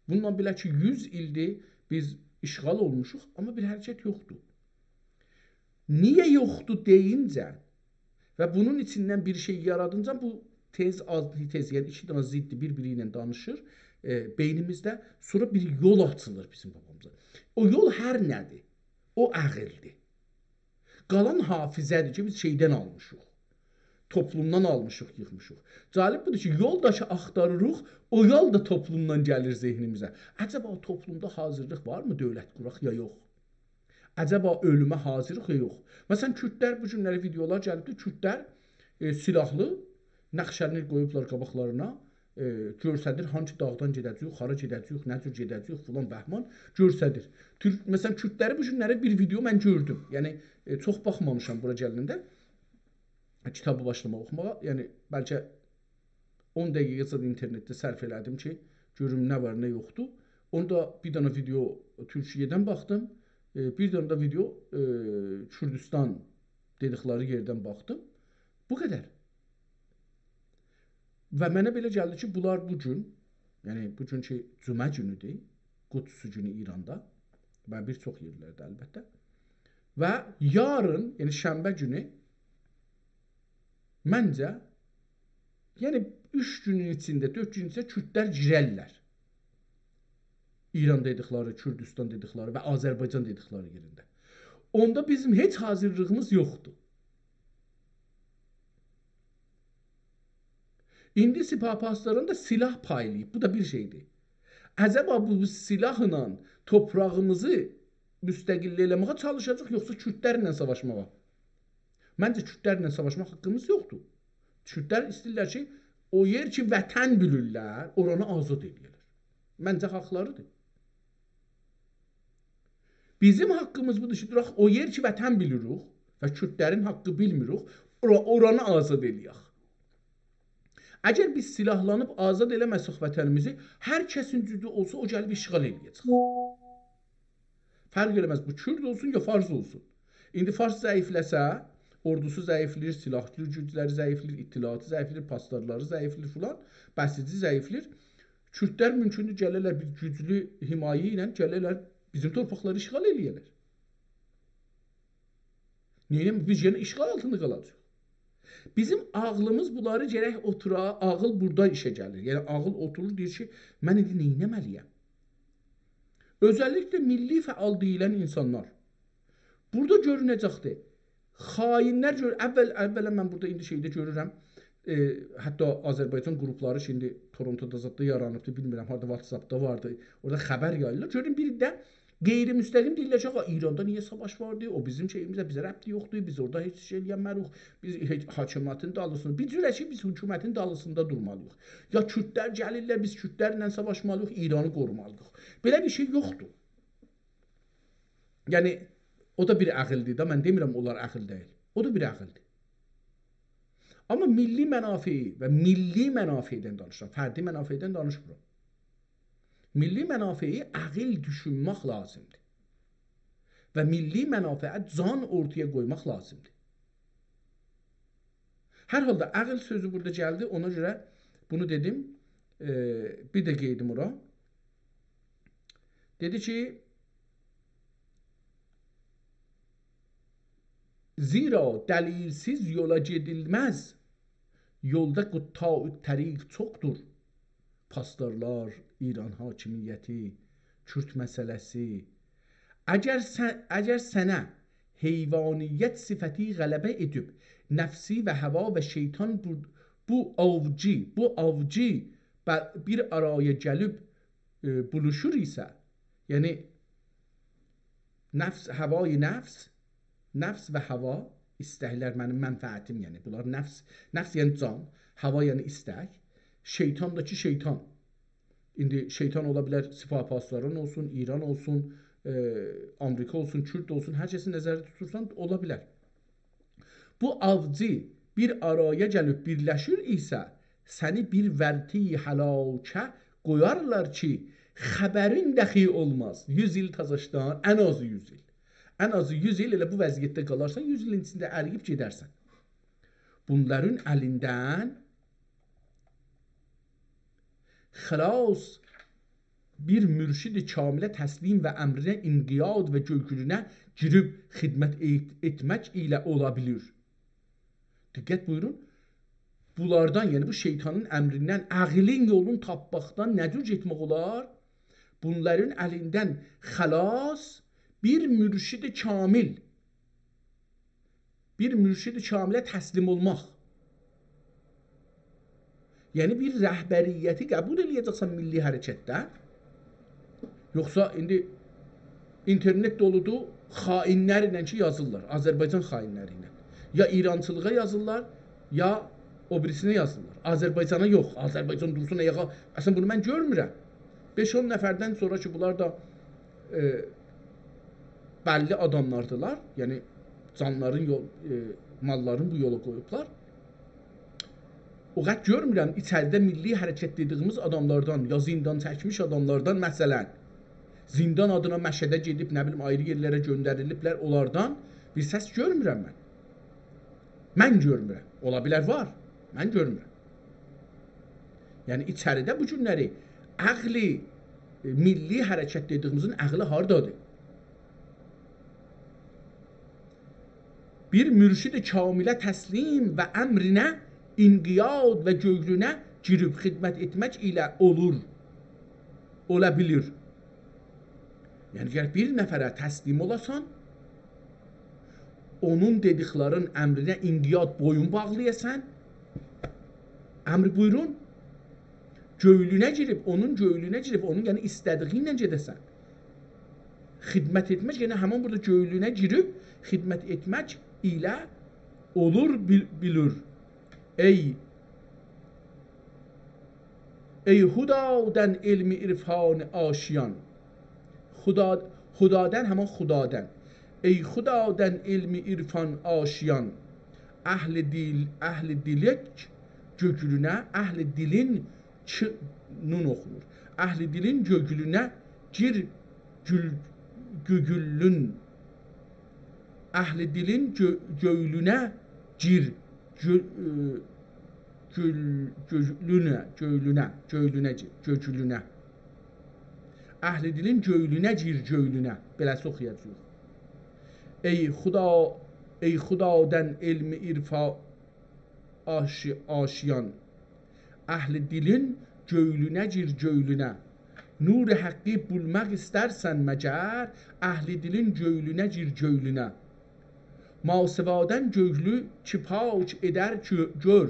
Bununla belə ki, 100 ildir biz işğal olmuşuq, amma bir hərəkət yoxdur. Niyə yoxdur deyincə və bunun içindən bir şey yaradınca bu tez, antitez, yəni 2 dənə ziddi bir-biri ilə danışır beynimizdə, sonra bir yol açılır bizim babamıza. O yol hər nədir? O ağıldır. Qalan hafizədir ki, biz şeydən almışıq. Toplumdan almışıq, yıxmışıq. Cəlib budur ki, yoldaşı axtarırıq, o yol da toplumdan gəlir zehnimizə. Əcəba o toplumda hazırlıq varmı dövlət quraq ya yox? Əcəba ölümə hazırıq ya yox? Məsələn, Kürtlər bu günləri videolar gəlibdir. Kürtlər silahlı, nəxşərini qoyublar qabaqlarına, görsədir, hangi dağdan gedəcəyik, xara gedəcəyik, nə cür gedəcəyik, filan bəhman görsədir. Məsələn, Kürtləri bu günləri bir video mən gördüm. Yəni, çox baxmamışam bura gəlinəndə. Kitabı başlamaq oxumağa, yəni bəlkə 10 dəqiqə internetdə sərf elədim ki, görüm nə var, nə yoxdur. Onda bir dənə video Türkiyədən baxdım, bir dənə də video Kürdistan dedikləri yerdən baxdım. Bu qədər. Və mənə belə gəldi ki, bunlar bu gün, yəni bu gün ki, cümə günüdür, Qudüs günü İranda və bir çox yerlərdə əlbəttə. Və yarın, yəni şənbə günü, məncə, yəni 3 günün içində, 4 günün içində Kürdlər girərlər. İran dedikləri, Kürdistan dedikləri və Azərbaycan dedikləri yerində. Onda bizim heç hazırlığımız yoxdur. İndi Sipah-pasdaran da silah paylayıb. Bu da bir şeydir. Əcəba bu silahla toprağımızı müstəqil eləməyə çalışacaq, yoxsa Kürdlərlə savaşmağa? Məncə Kürdlərlə savaşmaq haqqımız yoxdur. Kürdlər istəyirlər ki, o yer ki, vətən bilirlər, oranı azad edirlər. Məncə haqlarıdır. Bizim haqqımız budur ki, duraq o yer ki, vətən bilirik və Kürdlərin haqqı bilmirik, oranı azad eləyək. Əgər biz silahlanıb azad eləməsək vətənimizi, hər kəsin cüdü olsa o gəlib işğal eləyəcək. Fərq eləməz, bu Kürd olsun ya Fars olsun. İndi Fars zəifləsə, ordusu zəifləyir, silahlı gücləri zəifləyir, ittilatı zəifləyir, pastarları zəifləyir filan, bəsici zəifləyir. Kürdlər mümkündür gələrlər bir güclü himayə ilə gələrlər bizim torpaqları işğal eləyərlər. Niyə? Biz yenə işğal altında qalacaq. Bizim ağlımız bunları gərək otura, ağıl burada işə gəlir. Yəni ağıl oturur deyir ki, mən indi nə etməliyəm? Özəlliklə milli fəal deyilən insanlar burada görünəcəkdir. Xainlər görür. Əvvələn mən burada indi şeydə görürəm. Hətta Azərbaycan qrupları şimdi Torontoda zətdə yaranıbdı, bilmirəm, harada WhatsAppda vardı. Orada xəbər yayırlar. Görün biri də qeyri-müstəqim deyirlər ki, İranda niyə savaş vardı? O bizim şeyimizdə, bizə rəbti yoxdur. Biz orada heç şey eləmərik. Biz hakimiyyətin dalısında, biz cürə ki, biz hökumətin dalısında durmalıyıq. Ya Kürdlər gəlirlər, biz Kürdlərlə savaşmalıyıq, İranı qorumalıyıq. Belə bir şey yoxdur. Yəni o da bir əqildir də, mən demirəm onlar əqil deyil. O da bir əqildir. Amma milli mənafeyi və milli mənafeydən danışıram, fərdi mənafeydən danışmıram. Milli mənafeyi əqil düşünmək lazımdır. Və milli mənafəyə can ortaya qoymaq lazımdır. Hər halda əqil sözü burada gəldi, ona görə bunu dedim. Bir də qeydim ora. Dedi ki, zira dəlilsiz yola gedilməz. Yolda quttaü təriq çoxdur. Pastarlar, İran hakimiyyəti, Kürd məsələsi. Əgər sənə heyvaniyyət sifəti qələbə edib, nəfsi və həva və şeytan bu avcı bir araya gəlib buluşur isə, yəni həvayı nəfs və həva, istəklər mənim mənfəətim, yəni bunlar nəfs yəni can, həva yəni istək, şeytandakı şeytan. İndi şeytan ola bilər Sipah paslarının olsun, İran olsun, Amerika olsun, Kürd olsun, hər kəsi nəzərdə tutursan ola bilər. Bu avcı bir araya gəlib birləşir isə, səni bir vərti həlakə qoyarlar ki, xəbərin dəxi olmaz. 100 il tazaşdan, ən azı 100 il. Ən azı 100 il elə bu vəziyyətdə qalarsan, 100 ilin içində əriyib gedərsən. Bunların əlindən xilas bir mürşid-i kamilə təslim və əmrinə inqiyad və gölgülünə girib xidmət etmək ilə ola bilir. Diqqət buyurun. Bunlardan, yəni bu şeytanın əmrindən, əqlin yolunu tapmaqdan nə cür getmək olar? Bunların əlindən xilas bir mürşid-i kamil, bir mürşid-i kamilə təslim olmaq. Yəni bir rəhbəriyyəti qəbul eləyəcəksən milli hərəkətdə. Yoxsa indi internet doludur xainlərlə ki yazırlar, Azərbaycan xainləri ilə. Ya İrançılığa yazırlar, ya o birisinə yazırlar. Azərbaycana yox, Azərbaycan dursun ayağa. Əslən bunu mən görmürəm. 5-10 nəfərdən sonra ki bunlar da bəlli adamlardılar. Yəni canların, malların bu yola qoyublar. O qədər görmürəm içəridə milli hərəkət dediyimiz adamlardan, ya zindan çəkmiş adamlardan məsələn, zindan adına məşədə gedib, nə bilim, ayrı yerlərə göndəriliblər, onlardan bir səs görmürəm mən. Mən görmürəm. Ola bilər var, mən görmürəm. Yəni içəridə bu günləri əqli, milli hərəkət dediyimizin əqli hardadır? Bir mürşid-i kamilə təslim və əmrinə inqiyad və göylünə girib xidmət etmək ilə olur, ola bilir. Yəni, gəl bir nəfərə təslim olasan, onun dediklərin əmrinə inqiyad boyun bağlayasan, əmr buyurun, göylünə girib, onun yəni istədiyi ilə gedəsən. Xidmət etmək, yəni həman burada göylünə girib, xidmət etmək ilə olur bilir. Ey hudaden ilmi irfan aşiyan. Hudaden hemen hudaden. Ey hudaden ilmi irfan aşiyan. Ehli dilek gögülüne, ehli dilin nun okunur. Ehli dilin gögülüne gir gögüllün. Ehli dilin göylüne gir göylüne. Ehli dilin göylüne gir göylüne. Beləsi oxuyacaq. Ey xudadan ilmi irfa aşiyan. Ehli dilin göylüne gir göylüne. Nur-i haqqı bulmaq istərsən məgər, ehli dilin göylüne gir göylüne. Masivadan göylü kipaç eder gör.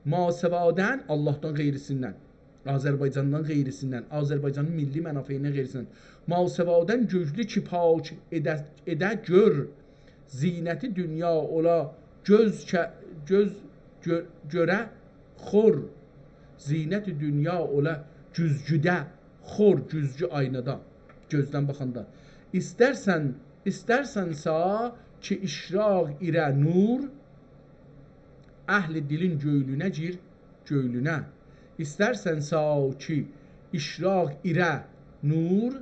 Masivadan Allah'tan qeyrisindən, Azərbaycandan qeyrisindən, Azərbaycanın milli mənafeyinə qeyrisindən. Masivadan göylü kipaç eder gör. Zinəti dünya ola görə xor. Zinəti dünya ola güzgüdə xor, güzgü aynada, gözdən baxanda. İstərsənsə ki işraq irə nur, ehli dilin göylünə gir göylünə. İstərsənsə ki işraq irə nur,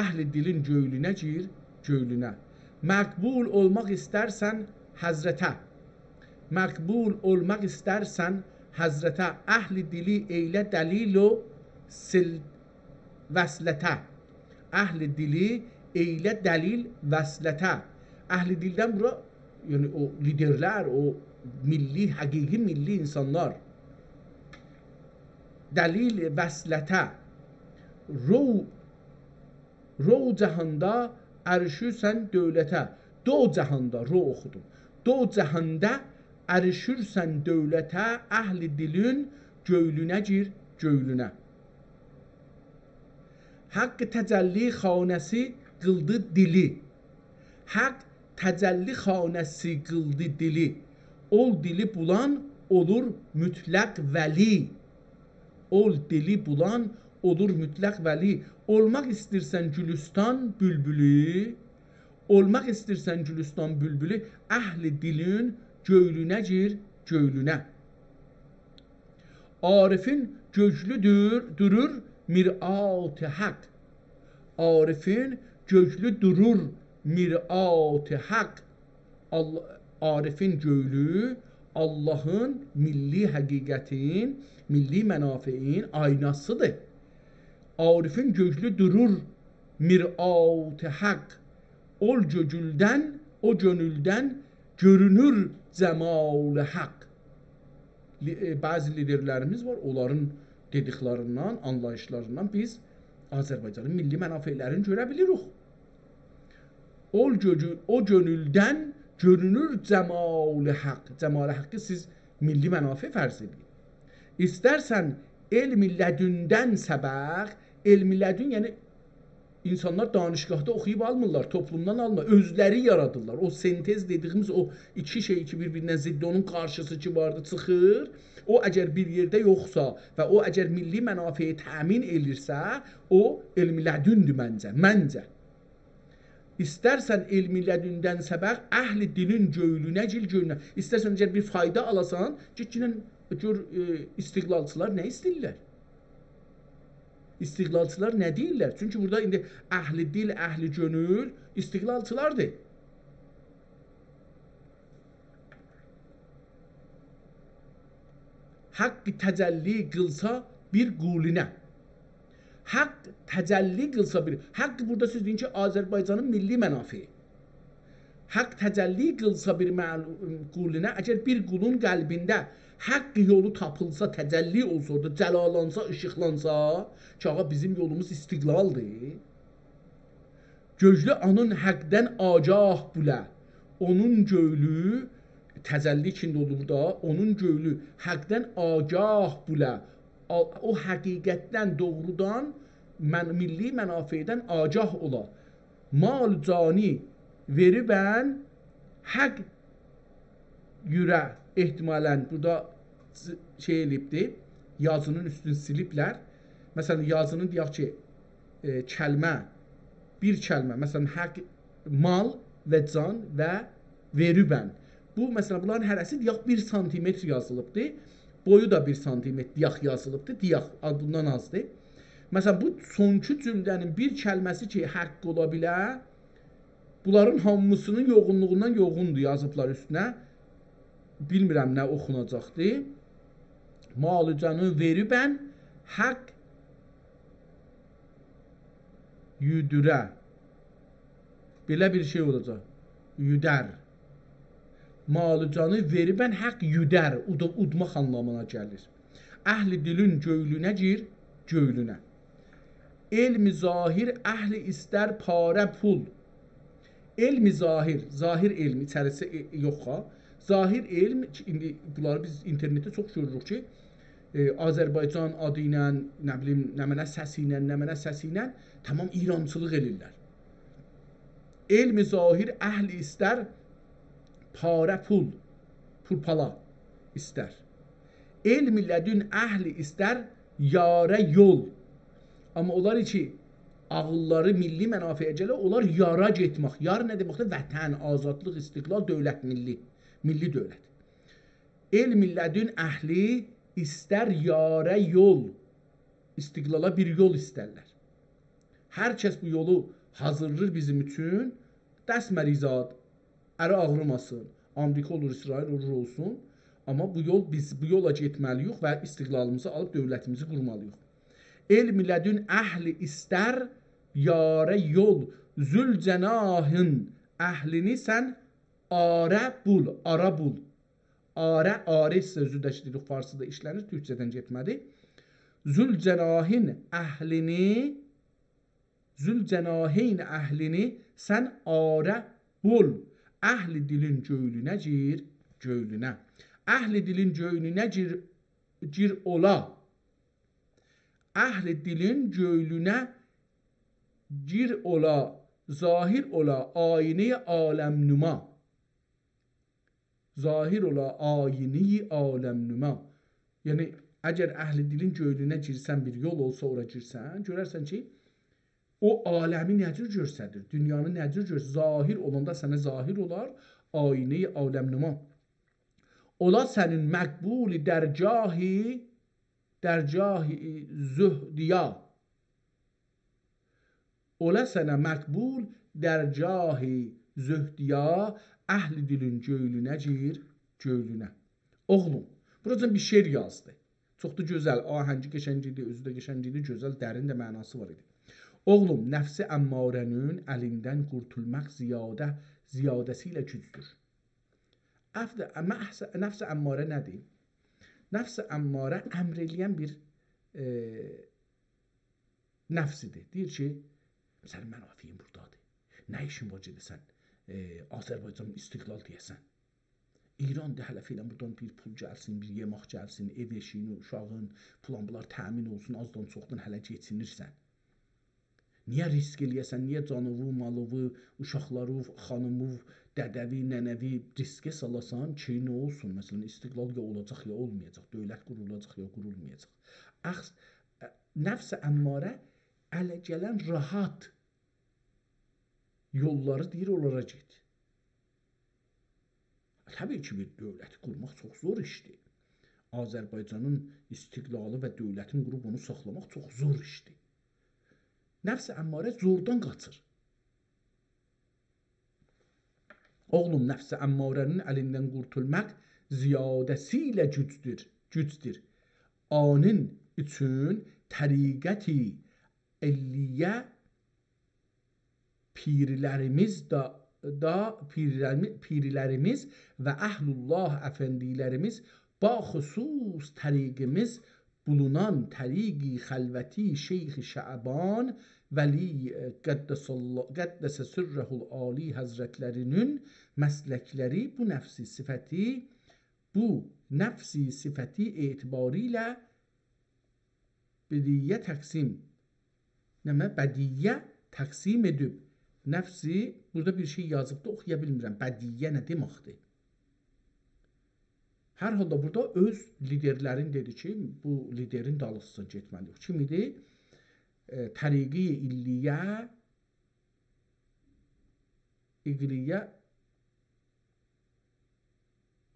ehli dilin göylünə gir göylünə. Məqbul olmaq istərsən həzrətə. Məqbul olmaq istərsən həzrətə. Ehli dili eylə dəlil o vəslətə. Ehli dili eylə dəlil vəslətə. Ehli dildən bura, yəni o liderlər, o milli, həqiqi milli insanlar. Dəlil vəslətə. Ro cəhanda ərşürsən dövlətə. Do cəhanda, ro oxudum. Do cəhanda ərşürsən dövlətə, ehli dilin göylünə gir göylünə. Haqq təcəlli xanəsi qıldı dili. Haqq təcəlli xanəsi qıldı dili. Ol dili bulan olur mütləq vəli. Ol dili bulan olur mütləq vəli. Olmaq istəyirsən Gülüstan bülbülü. Olmaq istəyirsən Gülüstan bülbülü. Ehli dilin göylünə gir göylünə. Arifin göklüdür durur mirat-ı haqq. Arifin göklü durur mirat-ı haqq. Arifin göylü Allah'ın milli həqiqətin, milli mənafeyin aynasıdır. Arifin göklü durur mirat-ı haqq. Ol gögüldən, o gönüldən görünür cəmal-ı haqq. Bəzi liderlərimiz var, onların dediklərindən, anlayışlarından biz Azərbaycanın milli mənafeylərini görə bilirik. O gönüldən görünür cəmal-ı haqq. Cəmal-ı haqqı siz milli mənafey fərz edin. İstərsən elm-i lədündən səbəq, elm-i lədün yəni İnsanlar danışqahda oxuyub almırlar, toplumdan almırlar, özləri yaradırlar. O sentez dediyimiz o iki şey ki bir-birinə ziddi, onun qarşısı ki vardı, çıxır. O əgər bir yerdə yoxsa və o əgər milli mənafeyi təmin edirsə, o elm-i lədündür məncə. İstərsən elm-i lədündən səbəq, əhli dilin göylünə gil göylünə. İstərsən əgər bir fayda alasan, gör istiqlalçılar nə istəyirlər? İstiqlalçılar nə deyirlər? Çünki burada indi əhli dil, əhli gönül istiqlalçılardır. Haqq təcəlli qılsa bir qulinə. Haqq təcəlli qılsa bir... Haqq burada siz deyin ki, Azərbaycanın milli mənafeyi. Haqq təcəlli qılsa bir qulinə, əgər bir qulun qəlbində haqq yolu tapılsa, təcəlli olsa, orada cəlalansa, işıqlansa, ki, ağa bizim yolumuz istiqlaldır. Gözlü anın həqdən agah bulə. Onun göylü, təcəlli içində olur da, onun göylü həqdən agah bulə. O həqiqətdən, doğrudan, milli mənafeydən agah ola. Mal cani veribən, həq yürə ehtimalən burada şey elibdir, yazının üstünü siliblər. Məsələn, yazının deyək ki, kəlmə, bir kəlmə, məsələn, haqq, mal və can və verübən. Bu, məsələn, bunların hərəsi deyək 1 santimetr yazılıbdır. Boyu da 1 santimetr deyək yazılıbdır. Deyək, bundan azdır. Məsələn, bu sonki cümlənin bir kəlməsi ki, haqq ola bilər, bunların hamısının yoğunluğundan yoğundur yazıblar üstünə. Bilmirəm nə oxunacaqdır. Malıcanı veribən haqq yüdürə. Belə bir şey olacaq. Yüdər. Malıcanı veribən haqq yüdər. Udmaq anlamına gəlir. Əhli dilin göylünə gir, göylünə. Elmi zahir əhli istər parə pul. Elmi zahir, zahir elmi içərisi yox ha. Zahir elm, indi bunları biz internetdə çox görürük ki, Azərbaycan adı ilə, nə bilim, nə mənə səsi ilə tamam İrançılıq elirlər. Elmi zahir əhli istər parə pul, pulpala istər. Elmi lədün əhli istər yarə yol. Amma onlar ki, ağılları milli mənafiyə gələ, onlar yara getmək. Yar nə deməkdir? Vətən, azadlıq, istiqlal, dövlət, milli dövlət. Elmi lədün əhli istər yarə yol. İstiqlala bir yol istərlər. Hər kəs bu yolu hazırlayır bizim üçün. Dəst mərizad, əri ağrımasın. Amerika olur, İsrail olur olsun. Amma biz bu yola getməliyik və istiqlalımızı alıb dövlətimizi qurmalıyıq. Elmi lədün əhli istər yarə yol. Zülcənahın əhlini sən arə bul, ara bul. Arə sözü də işlədir, farsıda işlənir, türkçədən getmədi. Zülcənahin əhlini sən arə bul. Əhli dilin göylünə gir, göylünə. Əhli dilin göylünə gir ola. Əhli dilin göylünə gir ola. Zahir ola ayini aləm nüma. Zahir ola ayini aləm nüma. Yəni, əgər əhli dilin göylünə girsən, bir yol olsa ora girsən, görərsən ki, o aləmi necür görsədir, dünyanı necür görsədir, zahir olanda sənə zahir olar, ayini aləm nüma. Ola sənin məqbuli dərgahi zühdiya. Ola sənə məqbul dərgahi zühdiya, əhli dilin göylünə gir, göylünə. Oğlum, buradan bir şeir yazdı. Çox da gözəl, ahəngi qəşəng idi, özü də qəşəng idi, gözəl, dərin də mənası var idi. Oğlum, nəfsi əmmarənin əlindən qurtulmaq ziyadəsi ilə gücdür. Nəfsi əmmarə nədir? Nəfsi əmmarə əmr eləyən bir nəfsidir. Deyir ki, sən mənafiyyin buradadır. Nə işin var gedirsən? Azərbaycan istiqlal deyəsən. İran da hələ filan buradan bir pul gəlsin, bir yemək gəlsin, ev eşiyini, uşağın, filan bunlar təmin olsun, azdan çoxdan hələ geçinirsən. Niyə risk eləyəsən, niyə canıvı, malıvı, uşaqları, xanımı, dədəvi, nənəvi riskə salasan ki, nə olsun? Məsələn, istiqlal ya olacaq, ya olmayacaq, dövlət qurulacaq, ya qurulmayacaq. Nəfs-i əmmarə ələ gələn rahat yolları deyir, onlara get. Təbii ki, bir dövləti qurmaq çox zor işdir. Azərbaycanın istiqlalı və dövlətin qurub onu saxlamaq çox zor işdir. Nəfs-i əmmarə zordan qaçır. Oğlum, nəfs-i əmmarənin əlindən qurtulmaq ziyadəsilə gücdür. Anın üçün təriqəti elliyə pirlərimiz və əhlullah əfəndilərimiz baxüsus təriqimiz bulunan təriqi xəlvəti Şeyx Şəban Vəli Qəddəsə Sürrəhul Ali Həzrətlərinin məsləkləri bu nəfsi sifəti etibarilə bədiyyə təqsim edib. Nəfsi, burada bir şey yazıbdı, oxuya bilmirəm. Bədiyyə nə deməkdir? Hər halda burada öz liderlərin dedi ki, bu liderin dalısıca getməliyik. Kim idi? Təriqi İqliyə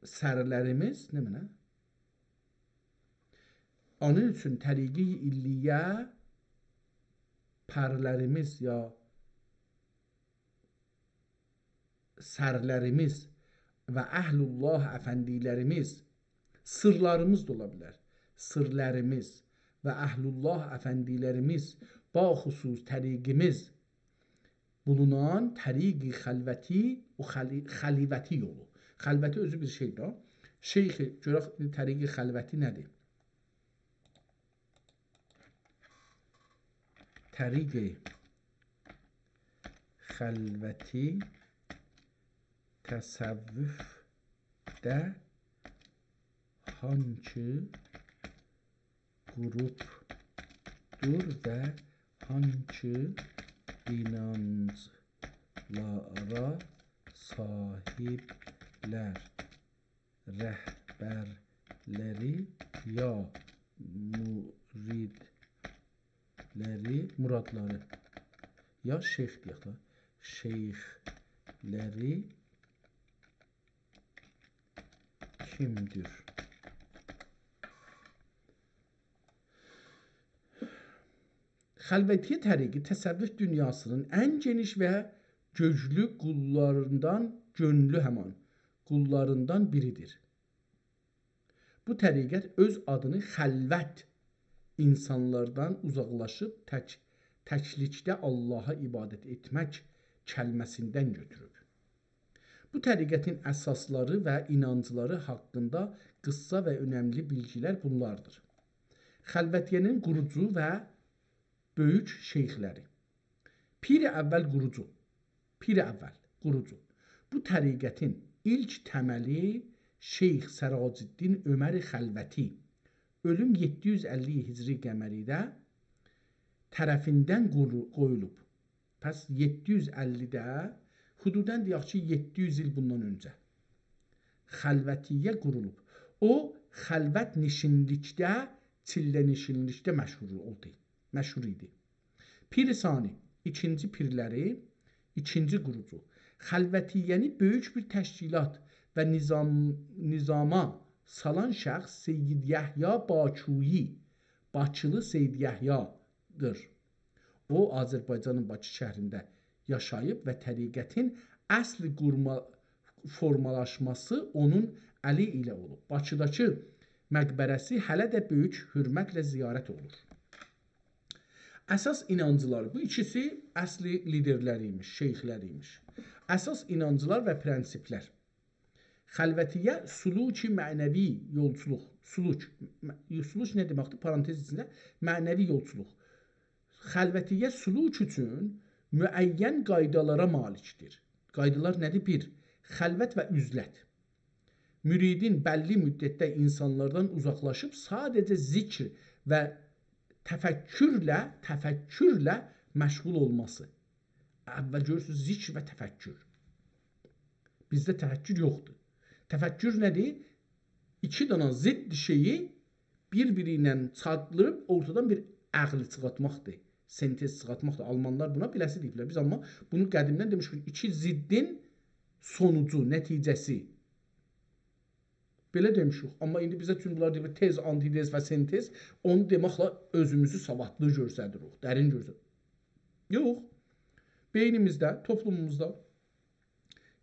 sərlərimiz, nə mənə? Onun üçün təriqi illiyə pərlərimiz ya sərlərimiz və əhlullah əfəndilərimiz, sırlarımız da ola bilər. Sırlərimiz və əhlullah əfəndilərimiz, baxüsus təriqimiz bulunan təriqi xəlvəti o xəlivəti yolu. Xəlvəti özü bir şeydir. Şeyxi, görək təriqi xəlvəti nədir? Təriqi xəlvəti təsəvvüfdə hansı qrupdur və hansı inanclara sahiblər, rəhbərləri ya muradları ya şeyx deyək da, şeyxləri kimdir? Xəlvətiyyə təriqi təsəvvüf dünyasının ən geniş və güclü qullarından biridir. Bu təriqət öz adını xəlvət insanlardan uzaqlaşıb təklikdə Allaha ibadət etmək kəlməsindən götürüb. Bu təriqətin əsasları və inancları haqqında qıssa və önəmli bilgilər bunlardır. Xəlvətiyyənin qurucu və böyük şeyxləri. Piri əvvəl qurucu. Bu təriqətin ilk təməli Şeyx Səracəddin Ömər Xəlvəti ölüm 750 Hicri qəməridə tərəfindən qoyulub. Pəs 750-də hududən deyək ki 700 il bundan öncə xəlvətiyyə qurulub. O xəlvət nişinlikdə, çillə nişinlikdə məşhur idi. Pir-i Sani, ikinci pirləri, ikinci qurucu. Xəlvətiyyəni böyük bir təşkilat və nizama salan şəxs Seyyid Yəhya Baküyü, Bakılı Seyyid Yəhyadır. O, Azərbaycanın Bakı şəhrində yaşayıb və təriqətin əsli formalaşması onun əli ilə olub. Bakıdakı məqbərəsi hələ də böyük hörmətlə ziyarət olunur. Əsas inancılar, bu ikisi əsli liderləriymiş, şeyxləriymiş. Əsas inancılar və prinsiplər. Xəlvətiyyə suluki mənəvi yolçuluq. Suluc nə deməkdir? Parantez içində mənəvi yolçuluq. Xəlvətiyyə suluc üçün müəyyən qaydalara malikdir. Qaydalar nədir? 1. Xəlvət və üzlət. Müridin bəlli müddətdə insanlardan uzaqlaşıb sadəcə zikr və təfəkkürlə məşğul olması. Əvvəl görürsünüz, zikr və təfəkkür. Bizdə təfəkkür yoxdur. Təfəkkür nədir? İki dana zidd şeyi bir-biri ilə çatdırıb ortadan bir əqli çıxartmaqdır. Sentez çıxartmaqdır. Almanlar buna beləsi deyiblər. Biz amma bunu qədimdən demişik. İki ziddin sonucu, nəticəsi. Belə demişik. Amma indi bizə üçün bunlar deyiblər tez, antitez və sentez. Onu deməklə özümüzü savadlı göstəririk, dərin göstəririk. Yox. Beynimizdə, toplumumuzda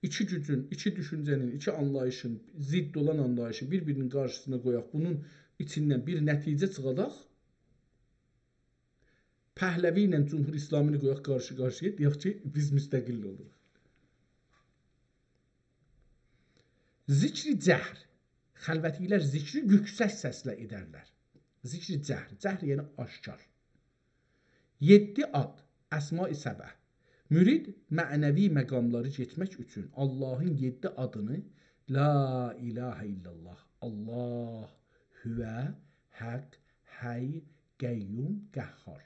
iki gücün, iki düşüncənin, iki anlayışın, zidd olan anlayışı bir-birinin qarşısına qoyaq, bunun içindən bir nəticə çıxadaq, Pəhləvi ilə Cumhur İslamını qoyaq qarşı-qarşıya, deyək ki, biz müstəqil oluruq. Zikri cəhr. Xəlvətilər zikri yüksək səslə edərlər. Zikri cəhr. Cəhr yəni aşkar. 7 ad. Əsma-i səbə. Mürid mənəvi məqamları getmək üçün Allahın 7 adını La ilahə illallah, Allah, hüvə, həq, həy, qəyyum, qəhhar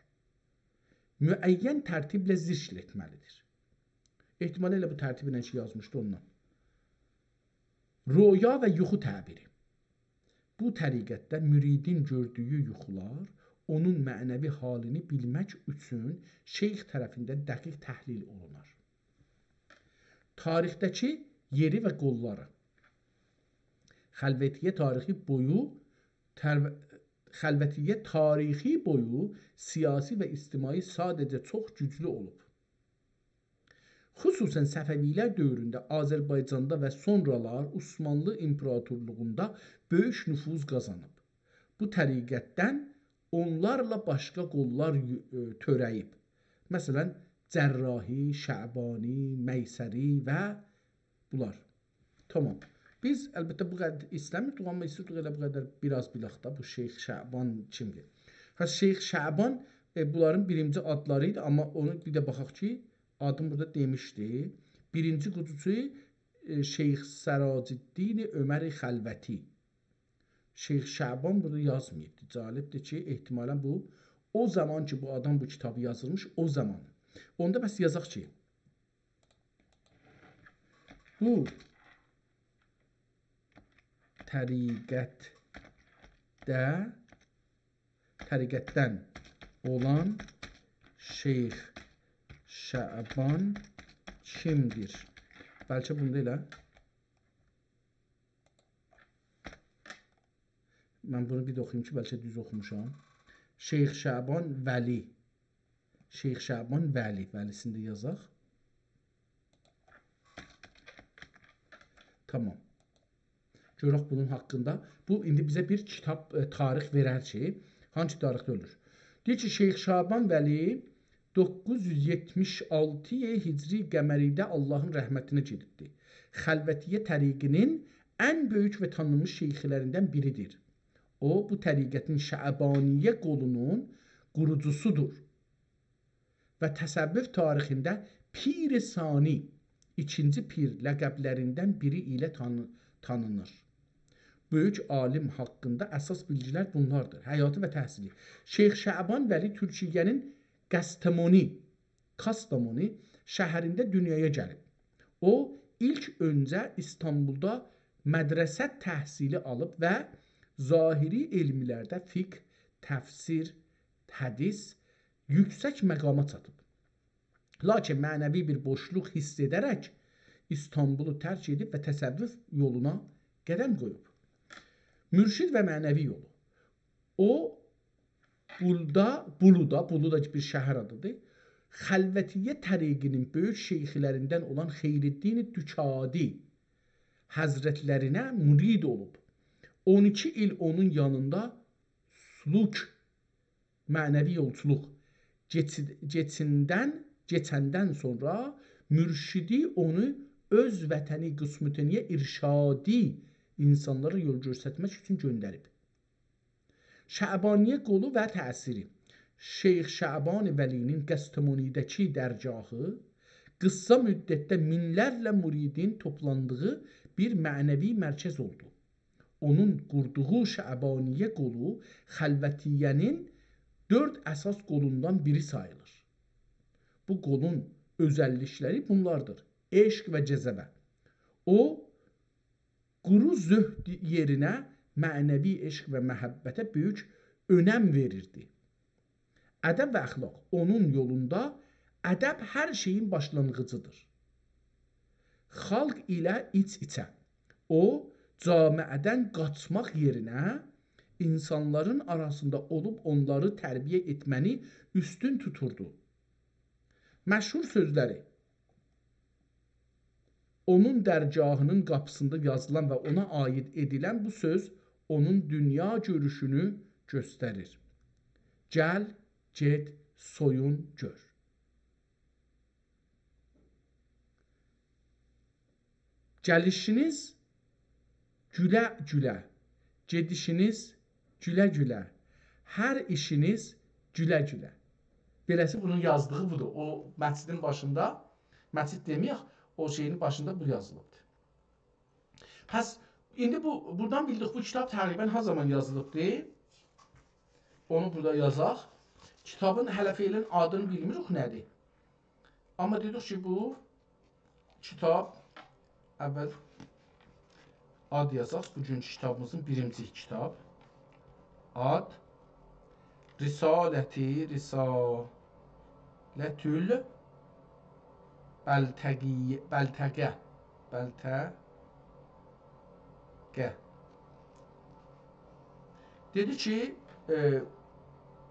müəyyən tərtiblə zikr etməlidir. Ehtimalə elə bu tərtibi ilə ki yazmışdı ondan. Röya və yuxu təbiri. Bu təriqətdə müridin gördüyü yuxular onun mənəvi halını bilmək üçün şeyx tərəfindən dəqiq təhlil olunur. Tarixdəki yeri və qolları. Xəlvətiyyə tarixi boyu siyasi və ictimai sadəcə çox güclü olub. Xüsusən Səfəvilər dövründə Azərbaycanda və sonralar Osmanlı İmparatorluğunda böyük nüfuz qazanıb. Bu təriqətdən onlarla başqa qollar törəyib. Məsələn, Cərrahi, Şəbani, Məysəri və bunlar. Tamam. Biz əlbəttə bu qədər istəmirdik, amma istəyirdik elə bu qədər biraz bilək də bu Şeyx Şəban kimdir? Şeyx Şəban bunların birinci adları idi, amma onu bir də baxaq ki, adım burada demişdi. Birinci qutusu Şeyx Səracəddin Ömər Xəlvəti. Şeyx Şəban burada yazmayıbdı. Cəlibdir ki, ehtimalən bu o zaman ki bu adam bu kitabı yazılmış, o zaman. Onda bəs yazaq ki, bu təriqətdən olan Şeyx Şəban kimdir? Bəlkə bunda elə. Mən bunu bir də oxuyayım ki, bəlkə düz oxumuşam. Şeyx Şəban Vəli. Şeyx Şəban Vəli. Vəlisini də yazaq. Tamam. Görək bunun haqqında. Bu, indi bizə bir kitab, tarix verər ki, hangi tarixdə ölür? Deyir ki, Şeyx Şəban Vəli 976 Hicri qəməridə Allahın rəhmətinə gedibdi. Xəlvətiyyə təriqinin ən böyük və tanınmış şeyxlərindən biridir. O, bu təriqətin Şəbaniyyə qolunun qurucusudur və təsəvvüf tarixində Pir-i Sani, ikinci pir ləqəblərindən biri ilə tanınır. Böyük alim haqqında əsas bilgilər bunlardır. Həyatı və təhsili. Şeyx Şəban Vəli Türkiyənin Kastamoni şəhərində dünyaya gəlib. O, ilk öncə İstanbulda mədrəsə təhsili alıb və zahiri elmlərdə fiqh, təfsir, hədis yüksək məqama çatıb. Lakin mənəvi bir boşluq hiss edərək İstanbulu tərk edib və təsəvvüf yoluna qədəm qoyub. Mürşid və mənəvi yolu. O, Buluda bir şəhər adıdır. Xəlvətiyyə təriqinin böyük şeyxlərindən olan Xeyriddin Dükadi həzrətlərinə mürid olub. 12 il onun yanında suluk, mənəvi yolçuluq keçəndən sonra mürşidi onu öz vətəni qismətiniyə irşadi insanlara yol göstərmək üçün göndərib. Şəbaniyyə qolu və təsiri. Şeyx Şəban Vəlinin Qəstamonidəki dərgahı qısa müddətdə minlərlə müridin toplandığı bir mənəvi mərkəz oldu. Onun qurduğu Şəbaniyyə qolu xəlvətiyyənin 4 əsas qolundan biri sayılır. Bu qolun özəllikləri bunlardır. Eşq və cəzəbə. O, quru zöhd yerinə mənəvi eşq və məhəbbətə böyük önəm verirdi. Ədəb və əxlaq. Onun yolunda ədəb hər şeyin başlanğıcıdır. Xalq ilə iç-içə. O, camiədən qaçmaq yerinə insanların arasında olub onları tərbiyə etməni üstün tuturdu. Məşhur sözləri. Onun dərgahının qapısında yazılan və ona aid edilən bu söz onun dünya görüşünü göstərir. Gəl, get, soyun, gör. Gəlişiniz gülə-gülə, gedişiniz gülə-gülə, hər işiniz gülə-gülə. Beləsi bunun yazdığı budur. O məscidin başında, məscid deməyək, o şeyin başında bu yazılıbdır. Pəs, indi buradan bildik bu kitab təqribən ha zaman yazılıbdır. Onu burada yazaq. Kitabın hələ feilin adını bilmirik nədir. Amma dedik ki, bu kitab əvvəl Ad yazaq. Bugünkü kitabımızın birinci kitab. Ad. Risalətül Bəltəqə. Dedi ki,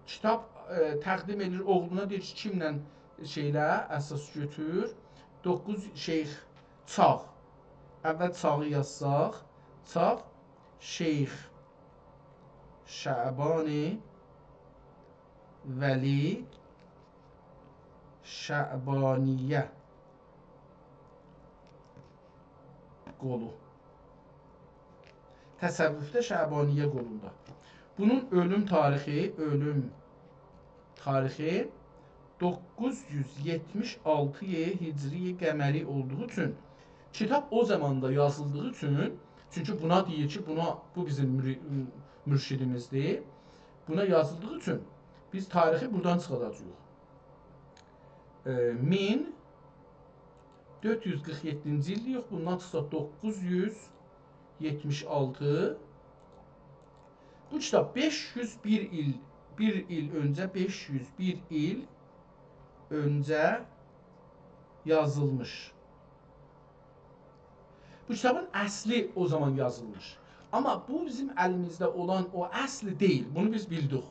kitab təqdim edir oğluna, deyir ki, kimlə şeylə əsas götür. 9 şeyx Çağ. Əvvəl Çağı yazsaq. Çağ Şeyx Şəbani Vəli Şəbaniyə qolu. Təsəvvüfdə Şəbaniyə qolunda. Bunun ölüm tarixi 976 Hicri qəməri olduğu üçün kitab o zamanda yazıldığı üçün, çünki buna deyir ki, bu bizim mürşidimizdir. Buna yazıldığı üçün biz tarixi buradan çıxacağıq. 1447-ci il yox, bundan çıxsa 976. Bu kitab 501 il öncə yazılmış. Bu kitabın əsli o zaman yazılmış. Amma bu bizim əlimizdə olan o əsli deyil. Bunu biz bildik.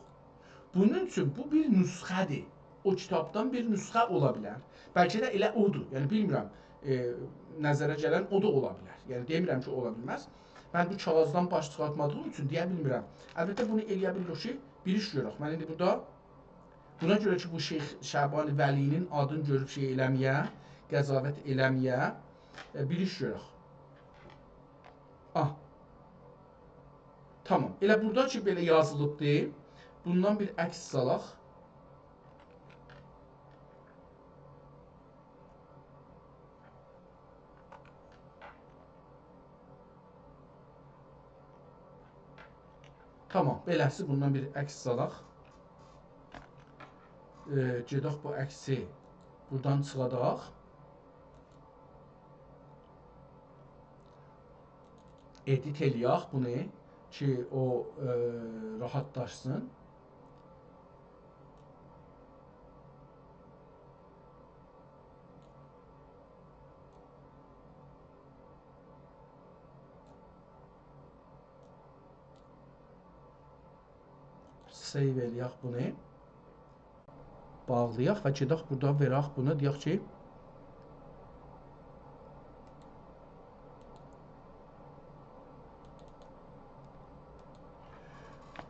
Bunun üçün bu bir nüsxədir. O kitabdan bir nüsxə ola bilər. Bəlkə də elə odur. Yəni bilmirəm. Nəzərə gələn o da ola bilər. Yəni demirəm ki, ola bilməz. Mən bu kağızdan baş çıxartmadığım üçün deyə bilmirəm. Əlbəttə bunu eləyə bilirik ki, bir iş görək. Mən indi burada buna görə ki, bu Şeyx Şəbani Vəlinin adını görüb şey eləməyə, qəzavət eləməyə bir iş görək. Tamam. Elə burada ki, belə yazılıbdır. Bundan bir əks salaq. Tamam. Beləsi bundan bir əks salaq. Gedək bu əksi buradan çıxadaq. Edit eləyək bunu ki, o rahatlaşsın. Save eləyək bunu. Bağlayaq və gedək burada verək bunu. Deyək ki,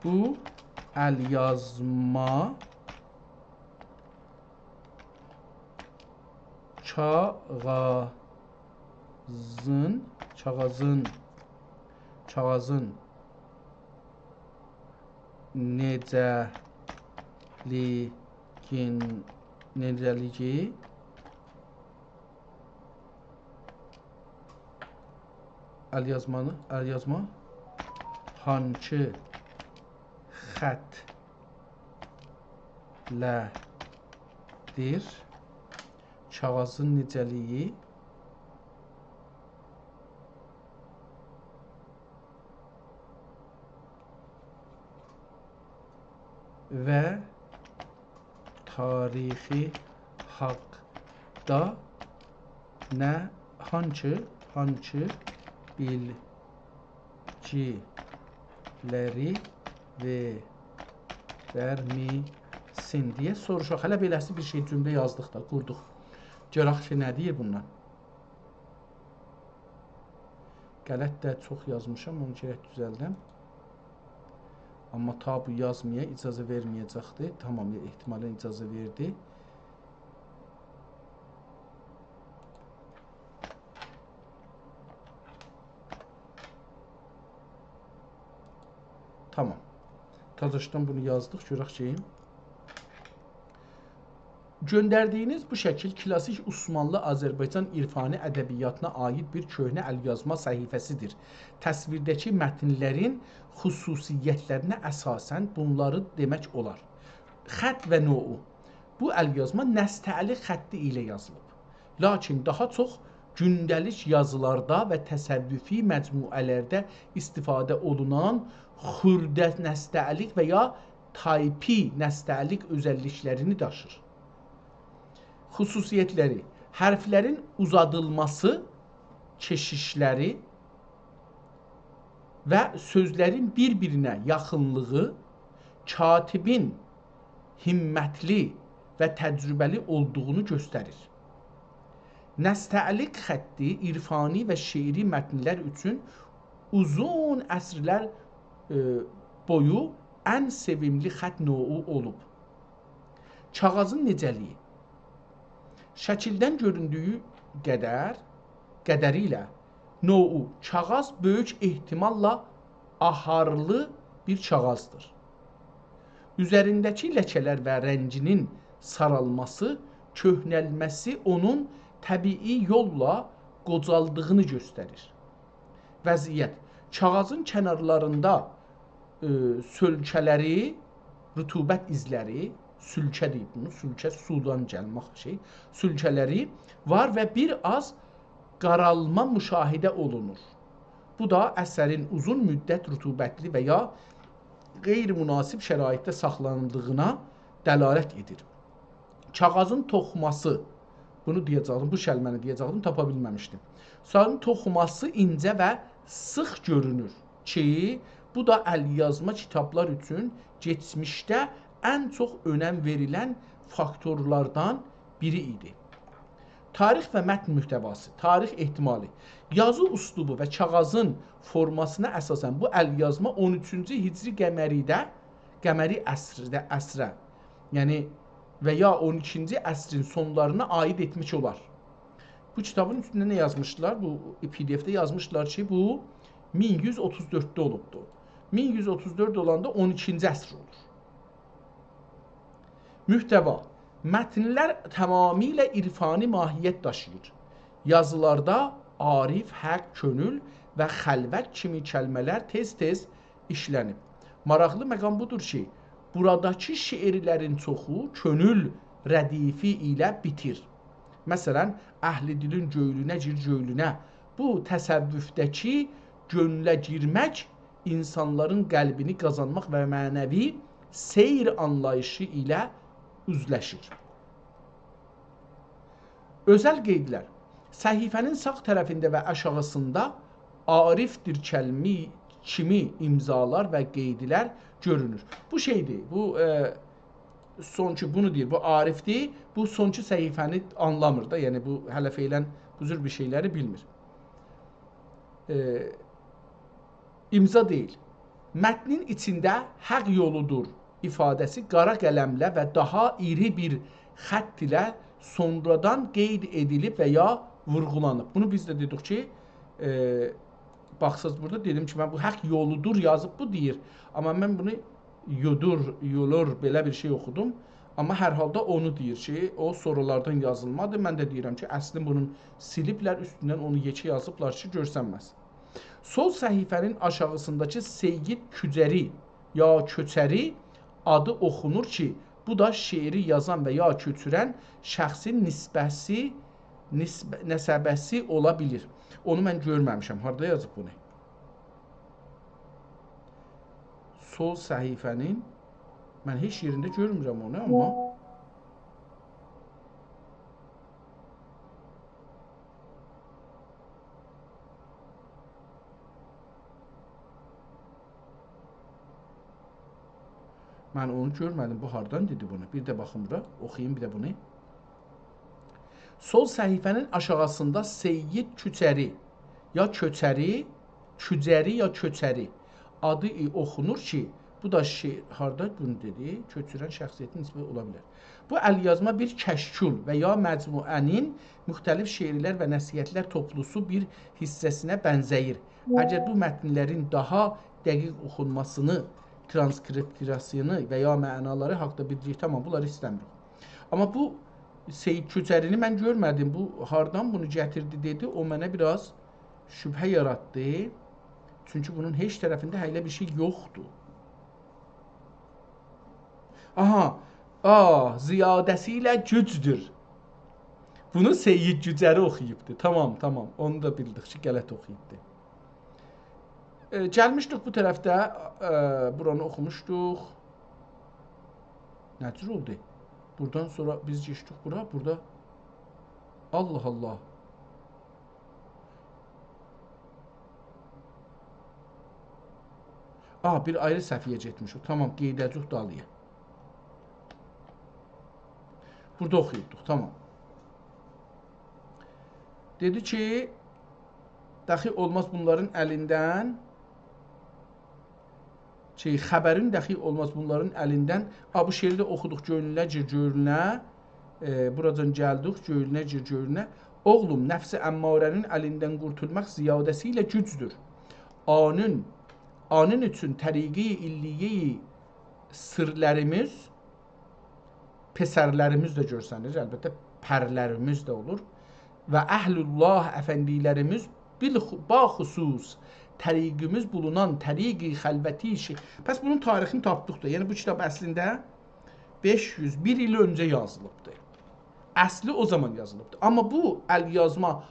bu əlyazma kağızın necəliyi əlyazma hansı xətlədir, kağızın necəliyi və tarixi haqqda hansı bilgiləri verərmisin deyə soruşaq. Hələ beləsi bir şey cümlə yazdıq da, qurduq. Görək ki, nə deyir bundan? Qələt də çox yazmışam, onu gərək düzəldəm. Amma ta bu yazmaya icazə verməyəcəkdir. Tamam, ehtimalən icazə verdi. Tamam. Tadaşdan bunu yazdıq. Görək ki, göndərdiyiniz bu şəkil klassik Osmanlı Azərbaycan irfani ədəbiyyatına aid bir köhnə əlyazma səhifəsidir. Təsvirdəki mətnlərin xüsusiyyətlərinə əsasən bunları demək olar. Xətt və növ. Bu əlyazma nəstəli xətti ilə yazılıb. Lakin daha çox gündəlik yazılarda və təsəvvüfi məcmuələrdə istifadə olunan xürdə nəstəlik və ya taypi nəstəlik özəlliklərini daşır. Xüsusiyyətləri: hərflərin uzadılması, keşişləri və sözlərin bir-birinə yaxınlığı, katibin himmətli və təcrübəli olduğunu göstərir. Nəstəlik xətti irfani və şeiri mətnlər üçün uzun əsrlər boyu ən sevimli xətt növü olub. Kağızın necəliyi: şəkildən göründüyü qədərilə növü kağız böyük ehtimalla aharlı bir kağızdır. Üzərindəki ləkələr və rənginin saralması, köhnəlməsi onun təbii yolla qocaldığını göstərir. Vəziyyət: kağızın kənarlarında sölkələri, rütubət izləri, sülkə deyib bunu, sülkə sudan gəlmək şey, sülkələri var və bir az qaralma müşahidə olunur. Bu da əsərin uzun müddət rütubətli və ya qeyri-münasib şəraitdə saxlanıldığına dəlalət edir. Kağızın toxuması, bunu deyəcəkdim, bu kəlməni deyəcəkdim, tapa bilməmişdim. Kağızın toxuması incə və sıx görünür ki, bu da əlyazma kitablar üçün keçmişdə ən çox önəm verilən faktorlardan biri idi. Tarix və mətn mühtəvası, tarix ehtimali. Yazı üslubu və kağızın formasına əsasən bu əlyazma 13-cü hicri qəməri əsrə, yəni və ya 12-ci əsrin sonlarına aid etmiş olar. Bu kitabın üstündə nə yazmışlar? Bu PDF-də yazmışlar ki, bu 1134-də olubdur. 1134 olanda 12-ci əsr olur. Mühtəva: mətnlər tamamilə irfani mahiyyət daşıyır. Yazılarda arif, həq, könül və xəlvət kimi kəlmələr tez-tez işlənib. Maraqlı məqam budur ki, buradakı şeirlərin çoxu könül rədifi ilə bitir. Məsələn, əhli dilin göylünə gir göylünə. Bu təsəvvüfdəki gönlə girmək, insanların qəlbini qazanmaq və mənəvi seyr anlayışı ilə üzləşir. Özəl qeydlər: səhifənin sağ tərəfində və aşağısında arifdir kimi imzalar və qeydlər görünür. Bu şeydir, bu sonki bunu deyir, bu arifdir, bu sonki səhifəni anlamır da, yəni bu hələ feylən bu cür bir şeyləri bilmir. İmza deyil. Mətnin içində həq yoludur ifadəsi qara qələmlə və daha iri bir xətt ilə sonradan qeyd edilib və ya vurğulanıb. Bunu biz də dedik ki, baxsız burada dedim ki, mən bu həq yoludur yazıb bu deyir. Amma mən bunu yolur belə bir şey oxudum. Amma hər halda onu deyir ki, o sorulardan yazılmadı. Mən də deyirəm ki, əslin bunun siliblər, üstündən onu yekə yazıblar ki, görsənməz. Sol səhifənin aşağısındakı Seyyid Kücəri ya Köçəri adı oxunur ki, bu da şeiri yazan və ya köçürən şəxsin nəsəbəsi ola bilir. Onu mən görməmişəm. Harada yazıb bunu? Sol səhifənin mən heç yerində görmürəm onu, amma mən onu görmədim. Bu hardan dedi bunu? Bir də baxım bura, oxuyayım bir də bunu. Sol səhifənin aşağısında Seyyid Küçəri ya Köçəri, Kücəri ya Köçəri adı oxunur ki, bu da harda bunu dedi? Köçürən şəxsiyyətin ismi ola bilər. Bu əlyazma bir kəşkül və ya məcmuənin müxtəlif şeirlər və nəsihətlər toplusu bir hissəsinə bənzəyir. Əgər bu mətnlərin daha dəqiq oxunmasını, transkripsiyasını və ya mənaları haqqında bildirik, tamam, bunları istəmirik. Amma bu Seyyid Köçərini mən görmədim. Bu hardan bunu gətirdi dedi, o mənə biraz şübhə yaratdı. Çünki bunun heç tərəfində hələ bir şey yoxdur. Aha, ziyadəsilə gücdür. Bunu Seyyid Cücəri oxuyubdu. Tamam, tamam. Onu da bildik ki, qələt oxuyubdu. Gəlmişdik bu tərəfdə, buranı oxumuşduq. Nə cür oldu? Buradan sonra biz geçdik bura, burada. Allah Allah. Bir ayrı səhvəyə getmişik. Tamam, qeyd edəcək dalıya. Burada oxuyubduq, tamam. Dedi ki, dəxi olmaz bunların əlindən, xəbərin dəxi olmaz bunların əlindən. Bu şeiri də oxuduq görünə, buradan gəldik görünə. Oğlum, nəfsi əmmarənin əlindən qurtulmaq ziyadəsilə gücdür. Anın üçün təriqi illiyi sırlərimiz, pesərlərimiz də görsənir, əlbəttə pərlərimiz də olur. Və əhlullah əfəndilərimiz baxüsus təriqimiz bulunan təriqi xəlvəti işi. Pəs bunun tarixini tapdıq da. Yəni bu kitab əslində 501 il öncə yazılıbdır. Əsli o zaman yazılıbdır. Amma bu əl yazma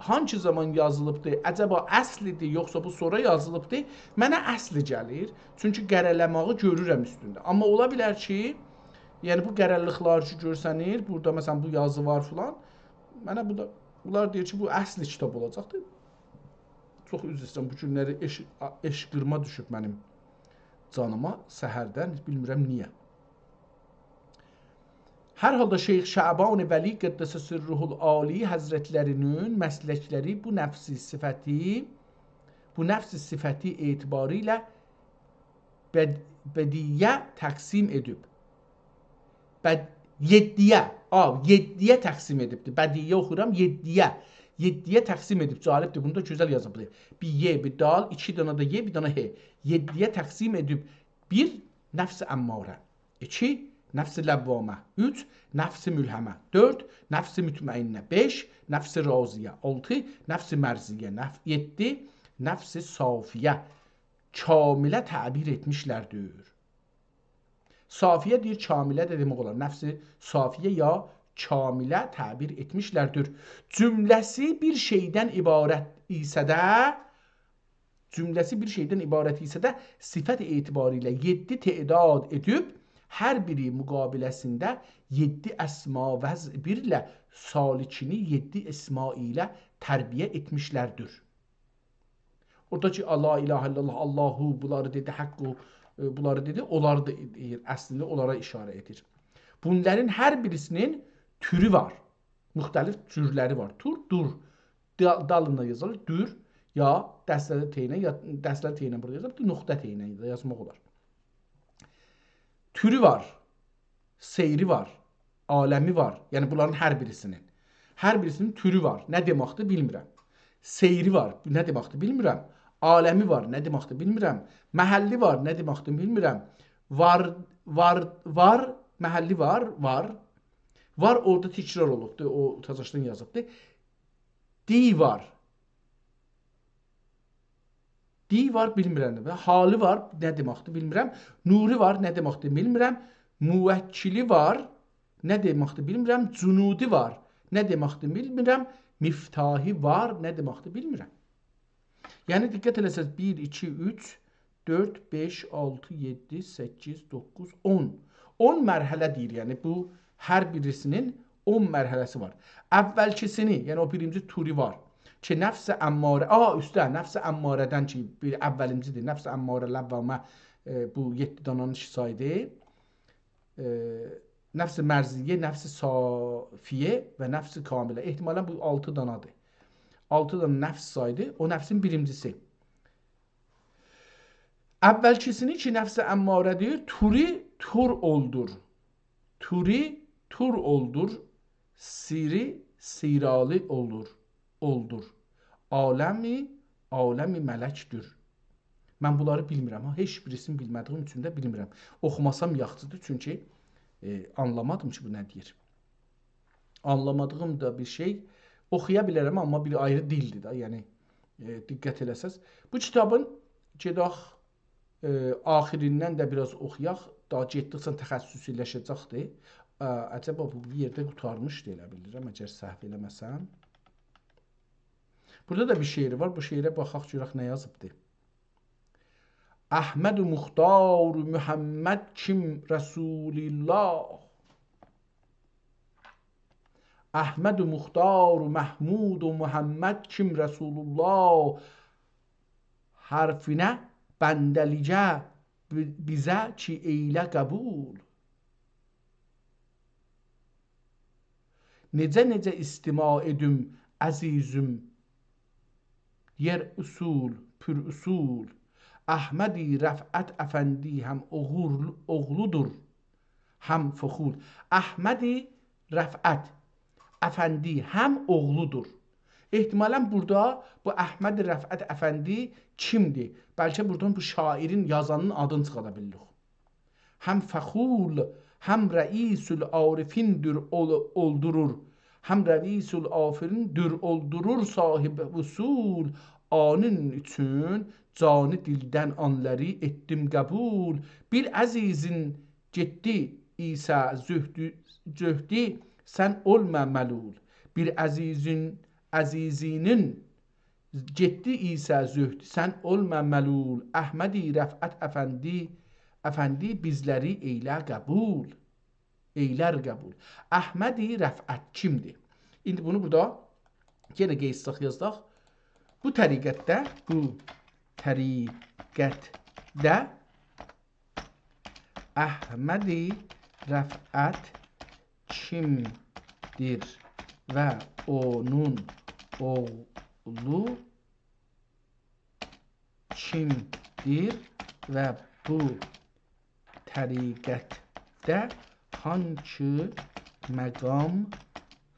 hangi zaman yazılıbdır? Əcəba əslidir, yoxsa bu sonra yazılıbdır? Mənə əsli gəlir. Çünki qərələmağı görürəm üstündə. Amma ola bilər ki, yəni bu qərəlliklər ki görsənir, burada məsələn bu yazı var filan. Mənə bunlar deyir ki, bu əsli kitab olacaqdır. Çox üzr istəyirəm, bu günləri eşqırma düşüb mənim canıma səhərdən, bilmirəm niyə. Hər halda Şeyx Şəban Vəli Qəddəsə Sirruhul Ali Həzrətlərinin məsləkləri bu nəfsi sifəti etibarilə bədiyyə təqsim edib. Yeddiyə təqsim edibdir. Bədiyyə oxuram, yeddiyə təqsim edib. Calibdir, bunu da gözəl yazıbdır. Bir ye, bir dal, 2 dana da ye, bir dana he. Yeddiyə təqsim edib. 1. Nəfs-i əmmarə. 2. Nəfs-i ləvvamə. 3. Nəfs-i mülhəmə. 4. Nəfs-i mütməinnə. 5. Nəfs-i raziyyə. 6. Nəfs-i mərziyyə. 7. Nəfs-i safiyə. Kamilə təbir etmişlərdir. Safiyə deyir, kamilə də demək olar. Nəfs-i safiyə ya kamilə təbir etmişlərdir. Cümləsi bir şeydən ibarət isə də sifət etibarilə 7 təidad edib, hər biri müqabiləsində 7 əsma vəz birlə salikini 7 əsma ilə tərbiyə etmişlərdir. Oradakı Allah ilahə illallah, Allahu, bunları dedi, haqqu, bunları dedi, onları da deyir, əslində onlara işarə edir. Bunların hər birisinin türü var. Müxtəlif türləri var. Dur. Dalında yazılır. Dür ya dəstəli teynə burada yazılır. Nöqtə teynə yazmaq olar. Türü var. Seyri var. Aləmi var. Yəni bunların hər birisinin. Hər birisinin türü var. Nə deməkdir bilmirəm. Seyri var. Nə deməkdir bilmirəm. Aləmi var. Nə deməkdir bilmirəm. Məhəlli var. Nə deməkdir bilmirəm. Var. Məhəlli var. Var orada təkrar olubdur, o Tazaşdan yazıbdır. Di var. Di var, bilmirəm. Hali var, nə deməkdir, bilmirəm. Nuri var, nə deməkdir, bilmirəm. Müvəkkili var, nə deməkdir, bilmirəm. Cunudi var, nə deməkdir, bilmirəm. Miftahi var, nə deməkdir, bilmirəm. Yəni, diqqət eləsəz, 1, 2, 3, 4, 5, 6, 7, 8, 9, 10. 10 mərhələ deyir, yəni bu hər birisinin 10 mərhələsi var. Əvvəlkisini, yəni o birinci turi var ki, nəfs-i əmmarə, üstə nəfs-i əmmarədən ki, bir əvvəlimcidir, nəfs-i əmmarə ləvvəmə bu 7 dananın şisaydır. Nəfs-i mərziyyə, nəfs-i safiyə və nəfs-i kamilə. Ehtimalən bu 6 danadır. 6 dana nəfs saydı, o nəfsin birincisi. Əvvəlkisini ki, nəfs-i əmmarədir, turi tur oldur. Turi tur oldur, siri siralı oldur. Aləmi mələkdir. Mən bunları bilmirəm, heç birisini bilmədiyim üçün də bilmirəm. Oxumasam yaxşıdır, çünki anlamadım ki, bu nə deyir. Anlamadığım da bir şey oxuya bilərəm, amma bir ayrı dildir da, yəni diqqət eləsəz. Bu kitabın gedək axirindən də biraz oxuyaq, daha getdikcə təxəssüsləşəcəkdir. Əcəba bu yerdə qurtarmışdı elə bilirəm, əgər səhv eləməsəm. Burada da bir şeiri var. Bu şeirə baxaq görək nə yazıbdı. Əhməd Muxtar Muhammed kim Rasulillah. Əhməd Muxtar Mahmud Muhammed kim Rasulullah. Harfinə bəndəlicə bizə ki eylə qəbul. Necə istima edim əzizüm, yer usul, pür usul. Əhmədi Rəfət Əfəndi həm oğludur, həm fəxur. Əhmədi Rəfət Əfəndi həm oğludur. Ehtimalən burada bu Əhməd Rəfət Əfəndi kimdir? Bəlkə buradan bu şairin, yazanın adını çıxara bilirik. Həm fəxul, həm rəisül arifindir oldurur. Həm rəisül arifindir oldurur sahib usul. Anın üçün canı dildən anları etdim qəbul. Bil əzizin getdi İsa zöhdü sən olma məlul. Bir əzizinin getdi İsa zöhdü sən olma məlul. Əhmədi Rəfət Əfəndi bizləri eylə qəbul. Eylər qəbul. Əhmədi Rəfət kimdir? İndi bunu burada yenə qeysaq yazdaq. Bu təriqətdə Əhmədi Rəfət kimdir və onun oğlu kimdir və bu təriqətdə hansı məqam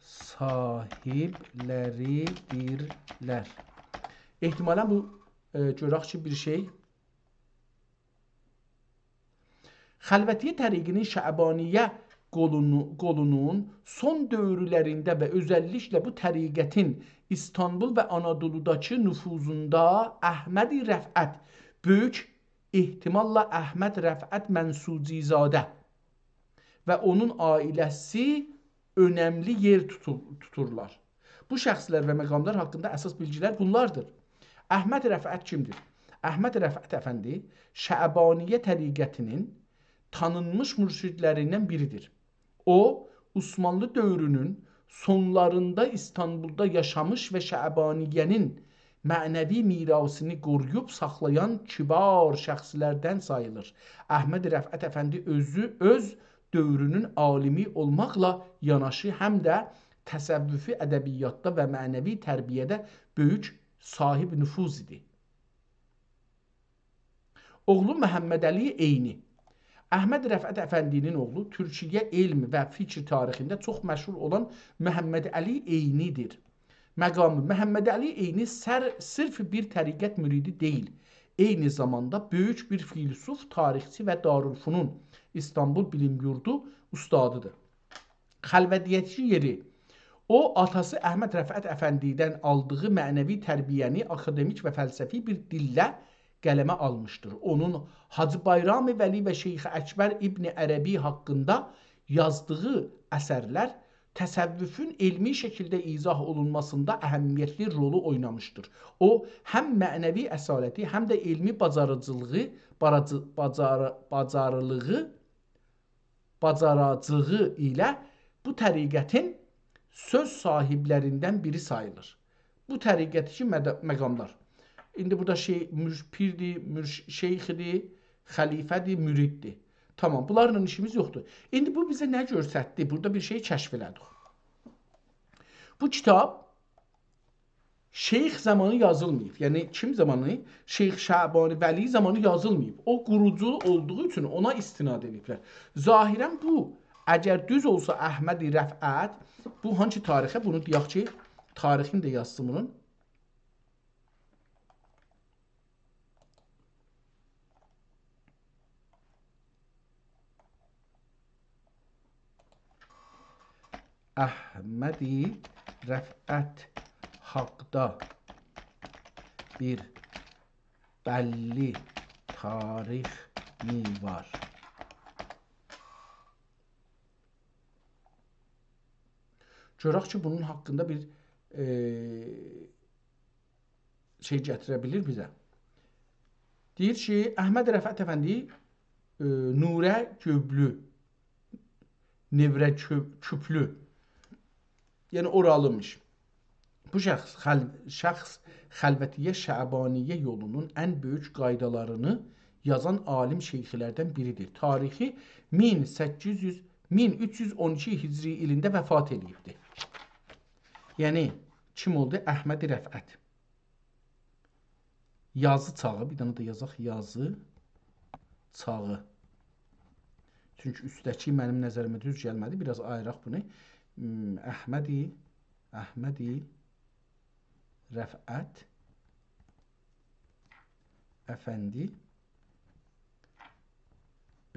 sahibləridirlər? Ehtimalən bu görək ki bir şey. Xəlvətiyyə təriqinin Şəbaniyyə qolunun son dövrlərində və özəlliklə bu təriqətin İstanbul və Anadoludakı nüfuzunda Əhmədi Rəfət, böyük ehtimalla Əhməd Rəfət Mənsucizadə və onun ailəsi önəmli yer tuturlar. Bu şəxslər və məqamlar haqqında əsas bilgilər bunlardır. Əhməd Rəfət kimdir? Əhməd Rəfət Əfəndi Şəbaniyyə təriqətinin tanınmış mürşidlərindən biridir. O, Osmanlı dövrünün sonlarında İstanbulda yaşamış və Şəbaniyyənin mənəvi mirasını qoruyub saxlayan kibar şəxslərdən sayılır. Əhməd Rəfət Əfəndi öz dövrünün alimi olmaqla yanaşı həm də təsəvvüfi ədəbiyyatda və mənəvi tərbiyədə böyük sahib nüfuz idi. Oğlu Məhəmməd Əli Eyni. Əhməd Rəfət Əfəndinin oğlu Türkiyə elm və fikir tarixində çox məşhur olan Məhəmməd Əli Eynidir. Məqamı Məhəmməd Əli Eyni sırf bir təriqət müridi deyil, eyni zamanda böyük bir filosuf, tarixçi və Darülfünun İstanbul Bilim Yurdu ustadıdır. Xəlvədiyyətçi yeri. O, atası Əhməd Rəfət Əfəndidən aldığı mənəvi tərbiyəni akademik və fəlsəfi bir dillə qələmə almışdır. Onun Hacı Bayram Vəli və Şeyx Əkbər İbn Ərəbi haqqında yazdığı əsərlər təsəvvüfün elmi şəkildə izah olunmasında əhəmiyyətli rolu oynamışdır. O, həm mənəvi əsaləti, həm də elmi bacarıcılığı ilə bu təriqətin söz sahiblərindən biri sayılır. Bu təriqətdəki məqamlar. İndi burada pirdir, şeyxidir, xəlifədir, müriddir. Tamam, bunlarla işimiz yoxdur. İndi bu bizə nə göstərdi? Burada bir şey kəşf elədik. Bu kitab şeyx zamanı yazılmayıb. Yəni kim zamanı? Şeyx Şəbani Vəli zamanı yazılmayıb. O qurucu olduğu üçün ona istinad ediblər. Zahirən bu, əgər düz olsa Əhməd Rəfət, bu hansı tarixə? Bunu deyək ki, tarixini də yazsın bunun. Əhmədi Rəfət haqda bir bəlli tarix mi var? Görək ki, bunun haqqında bir şey gətirə bilir bizə. Deyir ki, Əhməd Rəfət əfəndi Nurə Göblü, Nevrə Küplü, yəni oralımış. Bu şəxs Xəlvətiyyə Şəbaniyyə yolunun ən böyük qaydalarını yazan alim şeyxlərdən biridir. Tarixi 1312 Hicri ilində vəfat edibdir. Yəni, kim oldu? Əhməd Rəfət. Yazı çağı, bir dənə də yazaq, yazı çağı. Çünki üstdəki mənim nəzərimə düz gəlmədi. Biraz ayıraq bunu. Əhmədi Rəfət Əfəndi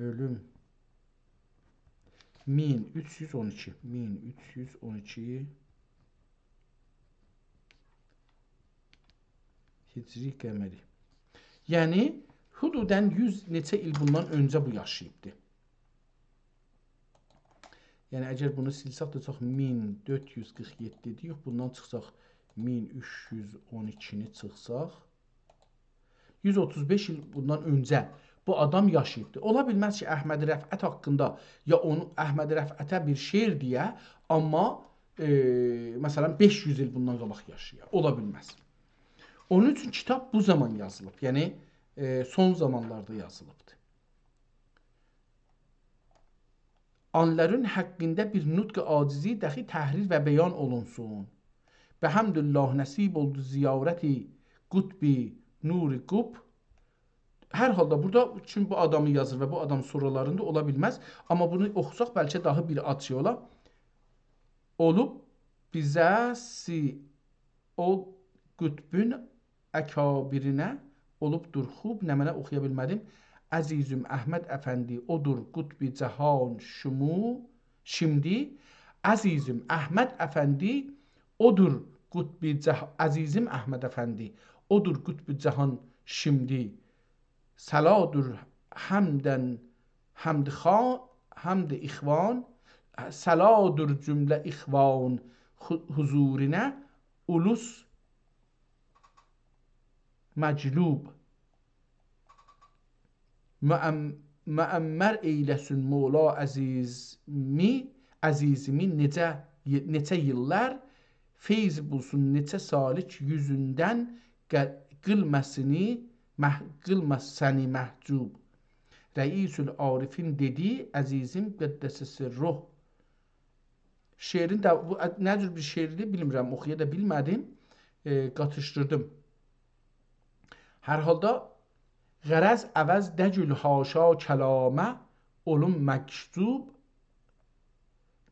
ölüm 1312 Hicri qəməri. Yəni, hududən 100 neçə il bundan öncə bu yaşayıbdır. Yəni, əgər bunu silsək də çox 1447 deyək, bundan çıxsaq 1312-ni çıxsaq, 135 il bundan öncə bu adam yaşayıbdır. Ola bilməz ki, Əhməd Rəfət haqqında ya onu Əhməd Rəfətə bir şeir deyə, amma məsələn 500 il bundan qabaq yaşayır. Ola bilməz. Onun üçün kitab bu zaman yazılıb. Yəni, son zamanlarda yazılıbdır. Anların haqqında bir nutq-ı acizi dəxi təhrir və beyan olunsun. Bəhəmdülillah nəsib oldu ziyarəti qutbi nuri qub. Hər halda burada çünki bu adamı yazır və bu adam sorularında ola bilməz. Amma bunu oxusaq bəlkə daha bir ad şey ola. Olub bizəsi o qutbün əkabirinə olubdur xub. Nə mənə oxuya bilmədim. Əzizim Əhməd Əfəndi odur qutbi cəhan şimdi. Əzizim Əhməd Əfəndi odur qutbi cəhan. Əzizim Əhməd Əfəndi odur qutbi cəhan şimdi. Səladur həmdən həmd ixvan. Səladur cümlə ixvan huzurinə ulus məclub. Müəmmər eyləsin Mola əzizimi neçə yıllar feyz bulsun neçə salik yüzündən qılməsəni məhcub. Rəisül Arifin dedi əzizim qəddəsəsi ruh. Şeirin də bu nə cür bir şeirdir bilmirəm, oxuya da bilmədim, qatışdırdım. Hər halda Qərəz əvəz dəcül haşa kəlamə olum məktub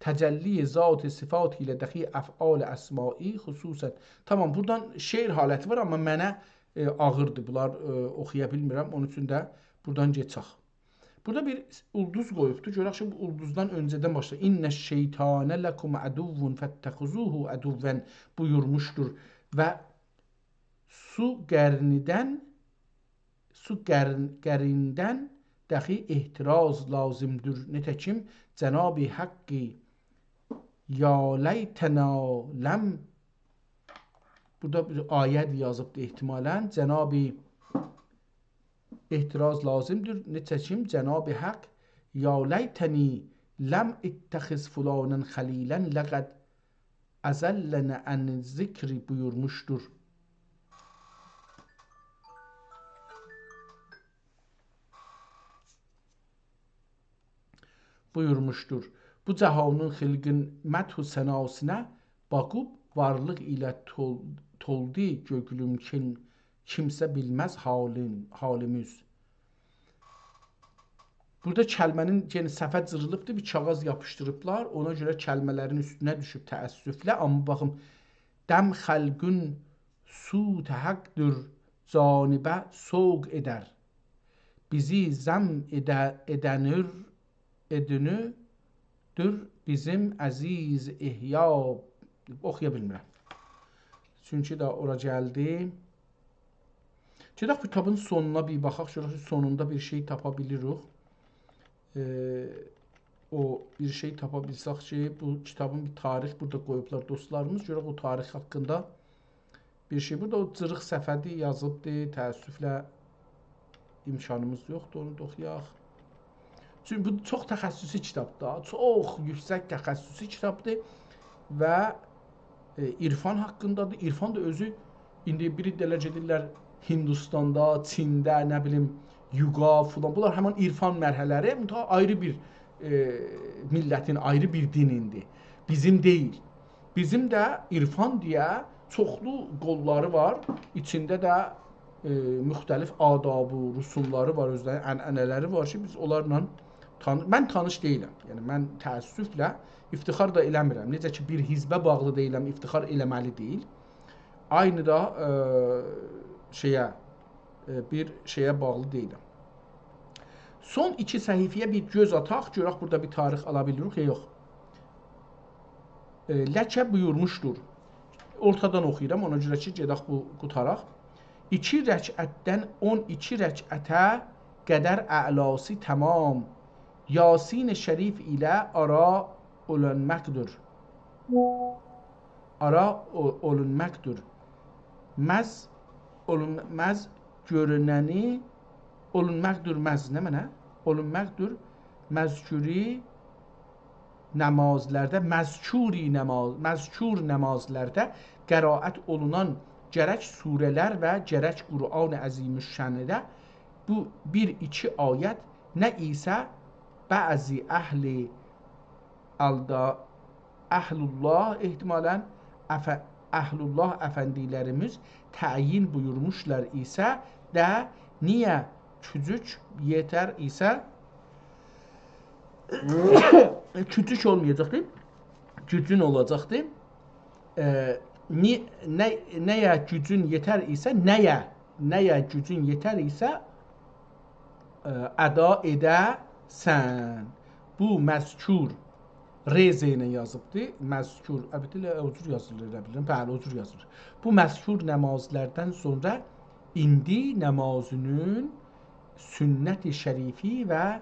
təcəlli zat-ı sifat ilə dəxi əf'al əsmai xüsusən. Tamam, buradan şeir haləti var, amma mənə ağırdır. Bunlar oxuya bilmirəm, onun üçün də buradan geçək. Burada bir ulduz qoyubdur. Görək ki, bu ulduzdan öncədən başlayır. İnnə şeytanə ləkum əduvvun fəttəxuzuhu əduvvən buyurmuşdur və su qərindən dəxi ehtiraz lazımdır. Nətəkim Cənab-ı Haqqi ya leytena ləm. Burada bir ayət yazıbdır ehtimalən. Cənab-ı ehtiraz lazımdır. Nətəkim Cənab-ı Haqq ya leyteni ləm ittəxiz fulanən xəlilən ləqəd əzəllənə ən zikri buyurmuşdur. Bu cəhanın xilqin mədh-ü sənasına baxıb varlıq ilə toldi göqlüm kimsə bilməz halimiz. Burada kəlmənin səhvə cırılıbdır, bir kağız yapışdırıblar, ona görə kəlmələrin üstünə düşüb təəssüflə, amma baxın, dəm xəlqün su təhəqdür canibə soğ edər. Bizi zəm edənüdür bizim əziz ihya. Oxuya bilmirəm. Çünki da ora gəldi. Gedək bu kitabın sonuna bir baxaq. Sonunda bir şey tapa bilirik. o bir şey tapa bilsək ki, bu kitabın bir tarix burada qoyublar dostlarımız. Görək o tarix haqqında bir şey. Burada o cırıq səfədi yazıbdır. Təəssüflə imkanımız yoxdur, onu da oxuyaq. Çünki bu çox təxəssüsi kitabdır. Çox yüksək təxəssüsi kitabdır və irfan haqqındadır. İrfan da özü indi biri dələ gedirlər Hindistanda, Çində, nə bilim, Yuqa filan. Bunlar həmin irfan mərhələləri, ayrı bir millətin, ayrı bir dinindir. Bizim deyil. Bizim də irfan deyə çoxlu qolları var. İçində də müxtəlif adabı, rüsumları var, özlərinin ənənələri var ki, biz onlarla mən tanış deyiləm. Yəni mən təəssüflə iftixar da eləmirəm. Necə ki bir hizbə bağlı deyiləm, iftixar eləməli deyil. Aynı da bir şeyə bağlı deyiləm. Son 2 səhifəyə bir göz ataq, görək burada bir tarix ala bilirik ya yox. Ləkə buyurmuşdur. Ortadan oxuyuram, ona görə ki, gedək bu qutaraq. 2 rəkətdən 12 rəkətə qədər əlası tamam. Yasin şərif ilə ara olunmaqdır. Ara olunmaqdır. Məz görünəni olunmaqdır məz nə mənə? Olunmaqdır məzkuri namazlarda, məzkur namazlarda qəraət olunan gərək surələr və gərək Qur'an-ı Əzimüşşənidə bu 1-2 ayət nə isə bəzi əhlullah ehtimalən əhlullah əfəndilərimiz təyin buyurmuşlar isə də niyə küçük yetər isə küçük olmayacaqdır, gücün olacaqdır. Nəyə gücün yetər isə, nəyə gücün yetər isə əda edəsən. Bu məzkur rez ilə yazıbdır. Məzkur, əlbəttə o cür yazılır, bəli, o cür yazılır. Bu məzkur namazlardan sonra indi namazının sünnət-i şərifi və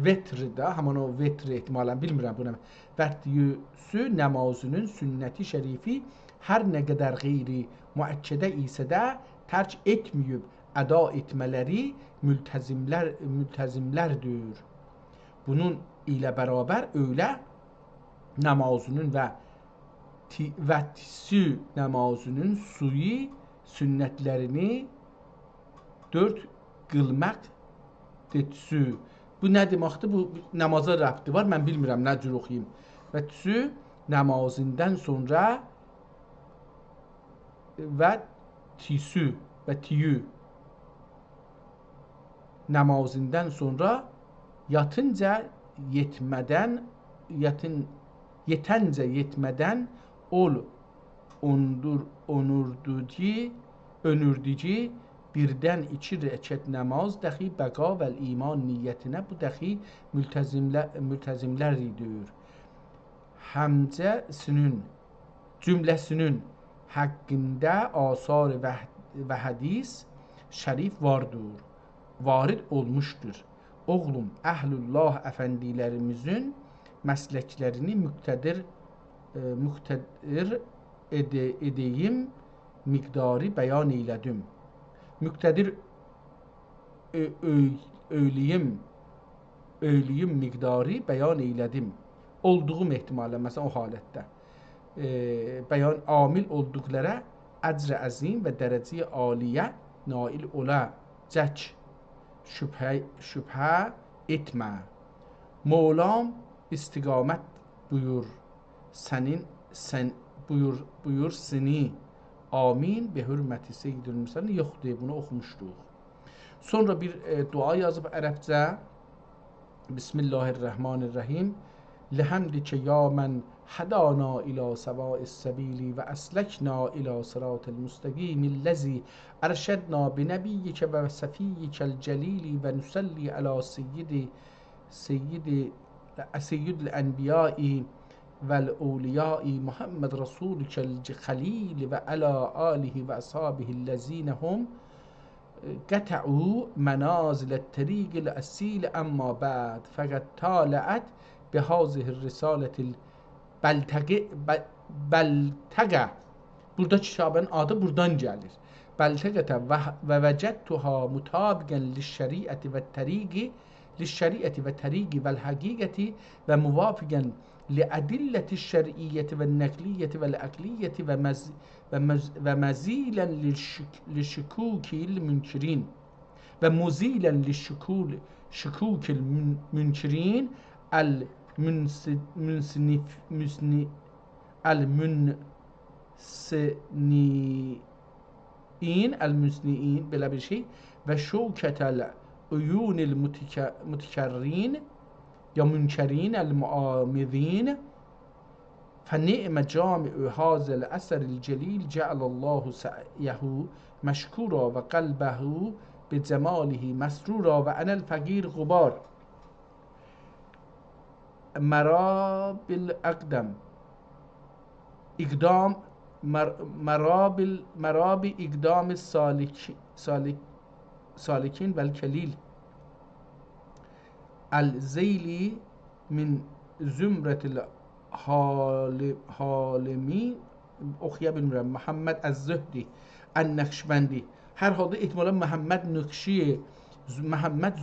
vetrdə, həmin o vetr ehtimalən bilmirəm bu nə. Vətyüsü namazının sünnəti şərifi hər nə qədər qeyri müəkkədə isə də tərk etməyib əda etmələri mültəzimlərdir. Bunun ilə bərabər öğlə namazının və vətsü namazının suyu sünnətlərini 4 qılmaq detsü. Bu nə deməkdir? Bu namaza rəbti var. Mən bilmirəm nə cür oxuyum. Vətsü namazından sonra və tisü və tiyü namazından sonra yetəncə yetmədən ol önürdücü birdən 2 rəkət namaz dəxi bəqa və iman niyyətinə bu dəxi mültəzimləridir. Həmcəsinin cümləsinin haqqında asar və hədis şərif vardır, varid olmuşdur. Oğlum, əhlullah əfəndilərimizin məsləklərini müqtədir edeyim, miqdarı bəyan eylədim. Müqtədir öylüyüm miqdarı bəyan eylədim. Olduğum ehtimalə, məsələn o halətdə. Bəyan amil olduqlara əcr-i əzim və dərəcə-i aliyə nail olacaq. Şübhə etmə. Mevlam istiqamət buyur. Buyur seni. Amin. Bi hürməti Seyyidül Mürselin. Yoxdur, bunu oxumuşduq. Sonra bir dua yazıb ərəbcə. Bismillahirrahmanirrahim. Ləhəmdikə ya mən hədana ilə səva'is səbili və əsləkna ilə sıratil müstəqimilləzi ərşədna binəbiyyikə və səfiyyikəl cəlili və nüsəlli əla seyyidil ənbiyai vəl-əvliyai Muhammed Rasulükəl xəlil və əla alihi və əshabihi ləzinəhum قطعوا منازل الطريق الأصيل أما بعد فقد طالعت بهذه الرسالة البلتقة. Burada kitabın adı buradan gəlir. Bəltəqətə və vəcədtuha mutabiqən lişşəriəti və təriqi vəl-həqiqəti və muvafiqən liədilləti şər'iyyəti və nəqliyyəti vəl-əqliyyəti və məzilən lişşükukil münkirin və muzilən lişşükukil münkirin el-münsiniin belə bir şey və şevkətəl uyunil mütekerrin ya münkerin el-muamidin فنعم جامع هذا الأثر الجليل جعل الله سعيه مشكورا وقلبه بجماله مسرورا وأنا الفقير غبار مراب الأقدم إقدام مراب إقدام السالكين والكليل الزيلي من زمرة الحالمين oxuya bilmirəm. Muhammed Ez-Zühdi Ən-Nəqşbəndi. Hər halda ehtimalən Muhammed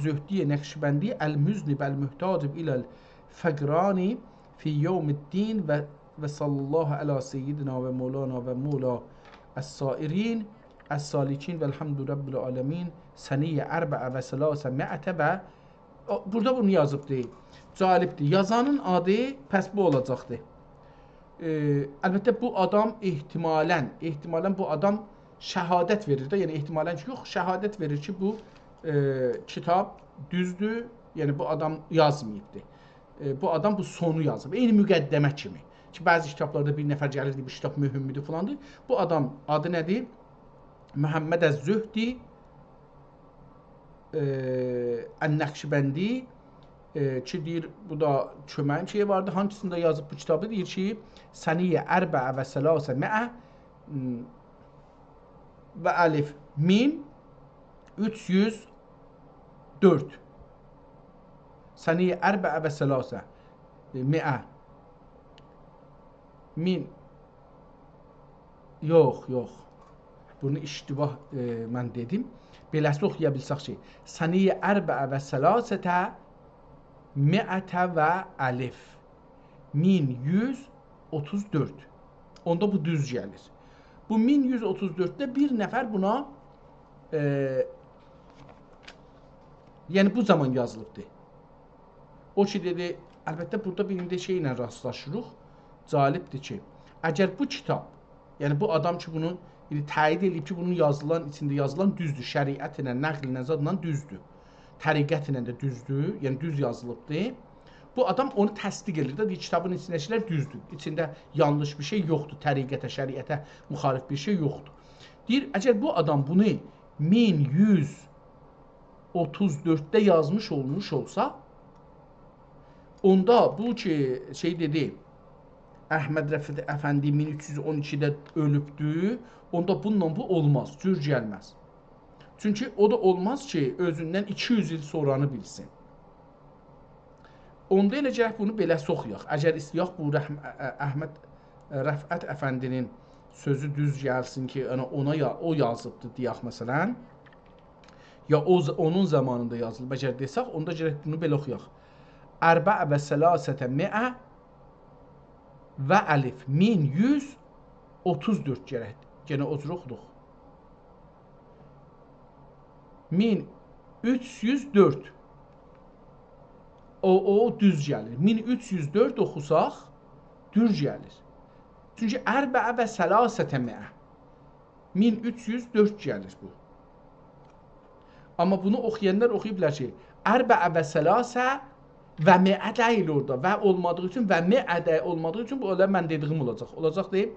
Zühdi Nəqşbəndi El-Müznib El-Mühtacib İləl-Fəqrani fi yevmiddin və sallallahu alə seyyidina və mevlana və mevla əs-sairin əs-salikin vəlhamdü rabbil alemin səniyyə ərbəə və sələsə məətə və burada bunu yazıbdır. Calibdir. Yazanın adı pəs bu olacaqdır. Əlbəttə bu adam ehtimalən bu adam şəhadət verir də, yəni ehtimalən ki, yox, şəhadət verir ki, bu kitab düzdür, yəni bu adam yazmayıbdır. Bu adam bu sonu yazıb, eyni müqəddəmə kimi. Ki, bəzi kitablarda bir nəfər gəlirdi, bu kitab mühümmidir falandır. Bu adam adı nədir? Muhammed Ez-Zühdi Ən-Nəqşbəndi ki, deyir, bu da köməyin şeyi vardı, hangisində yazıb bu kitabı, deyir ki, Səniyyə ərbəə və sələsə məə və əlif 1304 Səniyyə ərbəə və sələsə məə yox, bunu iştibah mən dedim. Beləsi oxuya bilsək ki, Səniyyə ərbəə və sələsətə məətə və əlif 1134. Onda bu düz gəlir. Bu 1134-də bir nəfər buna yəni bu zaman yazılıbdır. O ki, dedi, əlbəttə burada bir də şeylə rastlaşırıq. Calibdir ki, əgər bu kitab, yəni bu adam ki, bunu təyid edib ki, bunun içində yazılan düzdür, şəriətlə, nəqlinə, zadla düzdür, təriqətlə də düzdür, yəni düz yazılıbdır. Bu adam onu təsdiq edir də, deyir, kitabın içindəkilər düzdür, içində yanlış bir şey yoxdur, təriqətə, şəriətə müxalif bir şey yoxdur. Deyir, əgər bu adam bunu 1134-də yazmış olmuş olsa, onda bu ki, şey dedi, Əhməd Rəfət Əfəndi 1312-də ölübdür, onda bununla bu olmaz, cür gəlməz. Çünki o da olmaz ki, özündən 200 il sonranı bilsin. Onda elə gərək bunu belə soxuyaq. Əgər istəyək bu Əhməd Rəfət Əfəndinin sözü düz gəlsin ki, o yazıbdır deyək məsələn, ya onun zamanında yazılıb, əgər desək, onda gərək bunu belə oxuyaq. Ərbəə və sələsətə məə və əlif 1134 gərəkdir. Yenə o cür oxuduq. 1304. O düz gəlir. 1304 oxusaq düz gəlir. Çünki ərbəə və sələsətə məə 1304 gəlir bu. Amma bunu oxuyanlar oxuyublar ki, ərbəə və sələsə və məə deyil orada. Və olmadığı üçün və məə də olmadığı üçün bu elə mən dediyim olacaq. Olacaq deyib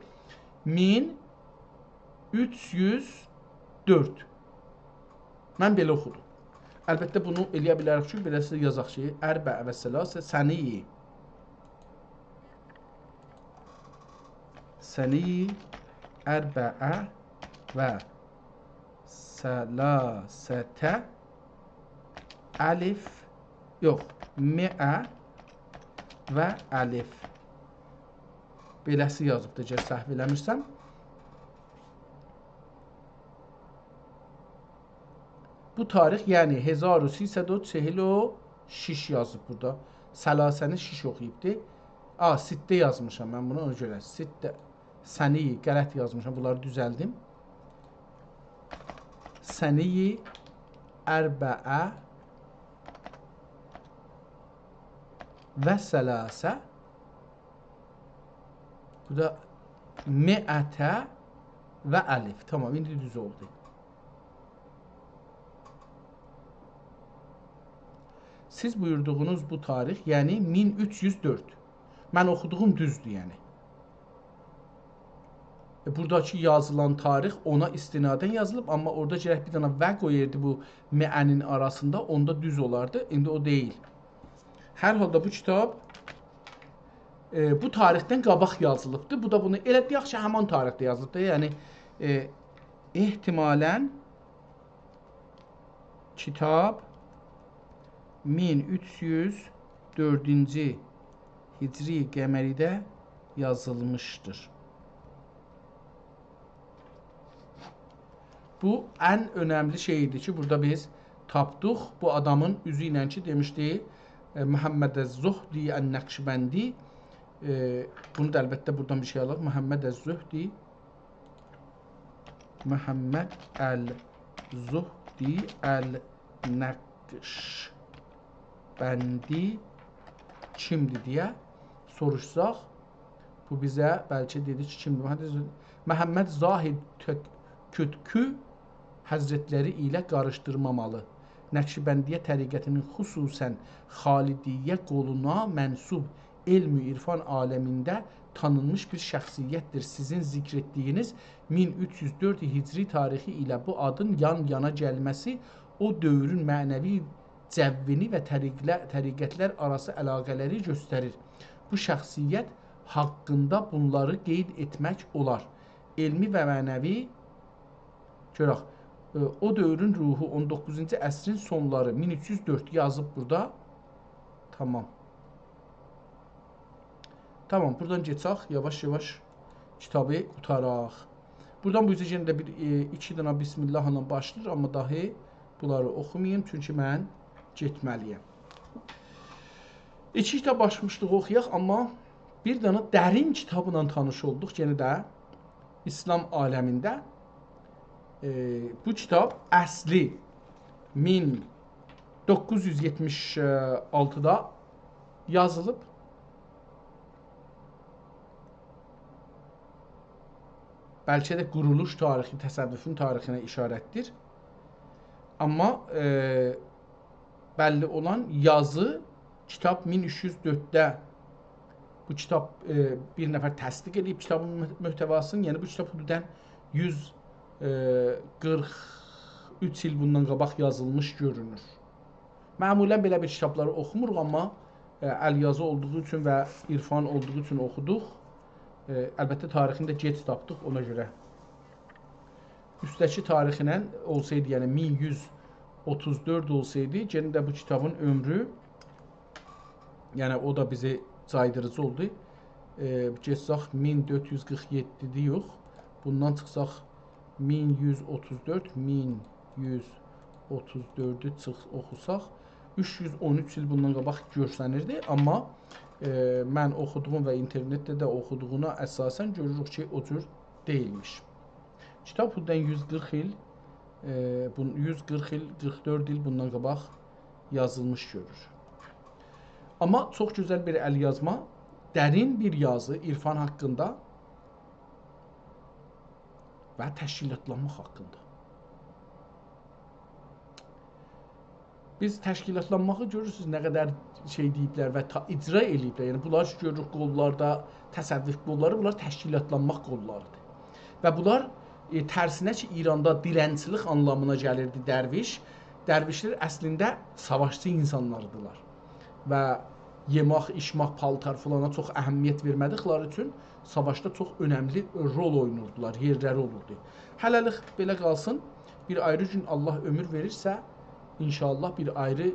1304. Mən belə oxudum. Əlbəttə bunu eləyə bilərik ki, beləsi yazaq ki, ərbəə və sələsə səni ərbəə və Səlasətə əlif yox, miə və əlif. Beləsi yazıbdır, gəl səhv eləmirsəm. Bu tarix, yəni 1346 yazıb burada. Səlasəni 6 oxuyubdur. Sittə yazmışam mən bunu, ona görə. Sittə, səniyi qələt yazmışam, bunları düzəldim. Səniyi ərbəə və səlasə. Bu da miətə və əlif. Tamam, indi düz oldu. Siz buyurduğunuz bu tarix, yəni 1304. Mən oxuduğum düzdür, yəni. Buradakı yazılan tarix ona istinadən yazılıb, amma orada gərək bir dənə və qoyurdu bu məənin arasında, onda düz olardı. İndi o deyil. Hər halda bu kitab bu tarixdən qabaq yazılıbdır. Bu da bunu elə deyək ki, həman tarixdə yazılıbdır. Yəni ehtimalən kitab 1304-cü Hicri qəməridə yazılmışdır. Bu ən önəmli şeydir ki, burada biz tapdıq. Bu adamın üzü ilə ki, demişdik, Məhəmməd əz-Zuhdi ən-Nəqşbəndi. Bunu da əlbəttə buradan bir şey alaq. Məhəmməd əz-Zuhdi. Məhəmməd əl-Zuhdi əl-Nəqşbəndi kimdir deyə soruşsaq, bu bizə bəlkə dedi ki, kimdir? Məhəmməd Zahid Kütkü Həzrətləri ilə qarışdırmamalı. Nəqşbəndiyə təriqətinin xüsusən Xalidiyyə qoluna mənsub elm-i irfan aləmində tanınmış bir şəxsiyyətdir. Sizin zikr etdiyiniz 1304 Hicri tarixi ilə bu adın yan-yana gəlməsi o dövrün mənəvi cəvvini və təriqətlər arası əlaqələri göstərir. Bu şəxsiyyət haqqında bunları qeyd etmək olar. Elmi və mənəvi görək, o dövrün ruhu 19-cu əsrin sonları 1304 yazıb burada. Tamam. Tamam, buradan geçək, yavaş-yavaş kitabı qutaraq. Buradan bu yüzden də bir iki dənə Bismillahla başlayır, amma dahi bunları oxumayayım, çünki mən getməliyəm. İki kitab başmışdıq oxuyaq, amma bir dənə dərin kitabla tanış olduq, yenə də İslam aləmində. Bu kitab əsli 1976-da yazılıb. Bəlkə də quruluş tarixi, təsəvvüfün tarixinə işarətdir. Amma bəlli olan yazı kitab 1304-də bu kitab bir nəfər təsdiq edib kitabın mühtəvasını, yəni bu kitab hüdudən 143 il bundan qabaq yazılmış görünür. Məmulən belə bir kitabları oxumuruq, amma əl yazı olduğu üçün və irfan olduğu üçün oxuduq. Əlbəttə tarixində gec tapdıq ona görə. Üstəki tarixinə olsaydı, yəni 1134 olsaydı, yenə də bu kitabın ömrü, yəni o da bizi caydırıcı oldu. Geçsək 1447-dir yox. Bundan çıxsaq 1134, 1134-ü oxusaq 313 il bundan qabaq görsənirdi, amma mən oxuduğum və internetdə də oxuduğuna əsasən görürük ki, o cür deyilmiş. Kitab bundan 140 il, 44 il bundan qabaq yazılmış görür. Amma çox gözəl bir əl yazma, dərin bir yazı irfan haqqında və təşkilatlanmaq haqqında. Biz təşkilatlanmağı görürsünüz, nə qədər şey deyiblər və icra eləyiblər. Yəni, bunlar görürük qollarda, təsəvvüf qolları, bunlar təşkilatlanmaq qollarıdır. Və bunlar tərsinə ki, İranda dilənçilik anlamına gəlirdi dərviş. Dərvişlər əslində savaşçı insanlardılar. Və yemək, içmək, paltar filana çox əhəmiyyət vermədikləri üçün savaşda çox önəmli rol oynurdular, yerləri olurdu. Hələlik belə qalsın. bir ayrı gün Allah ömür verirsə, inşallah bir ayrı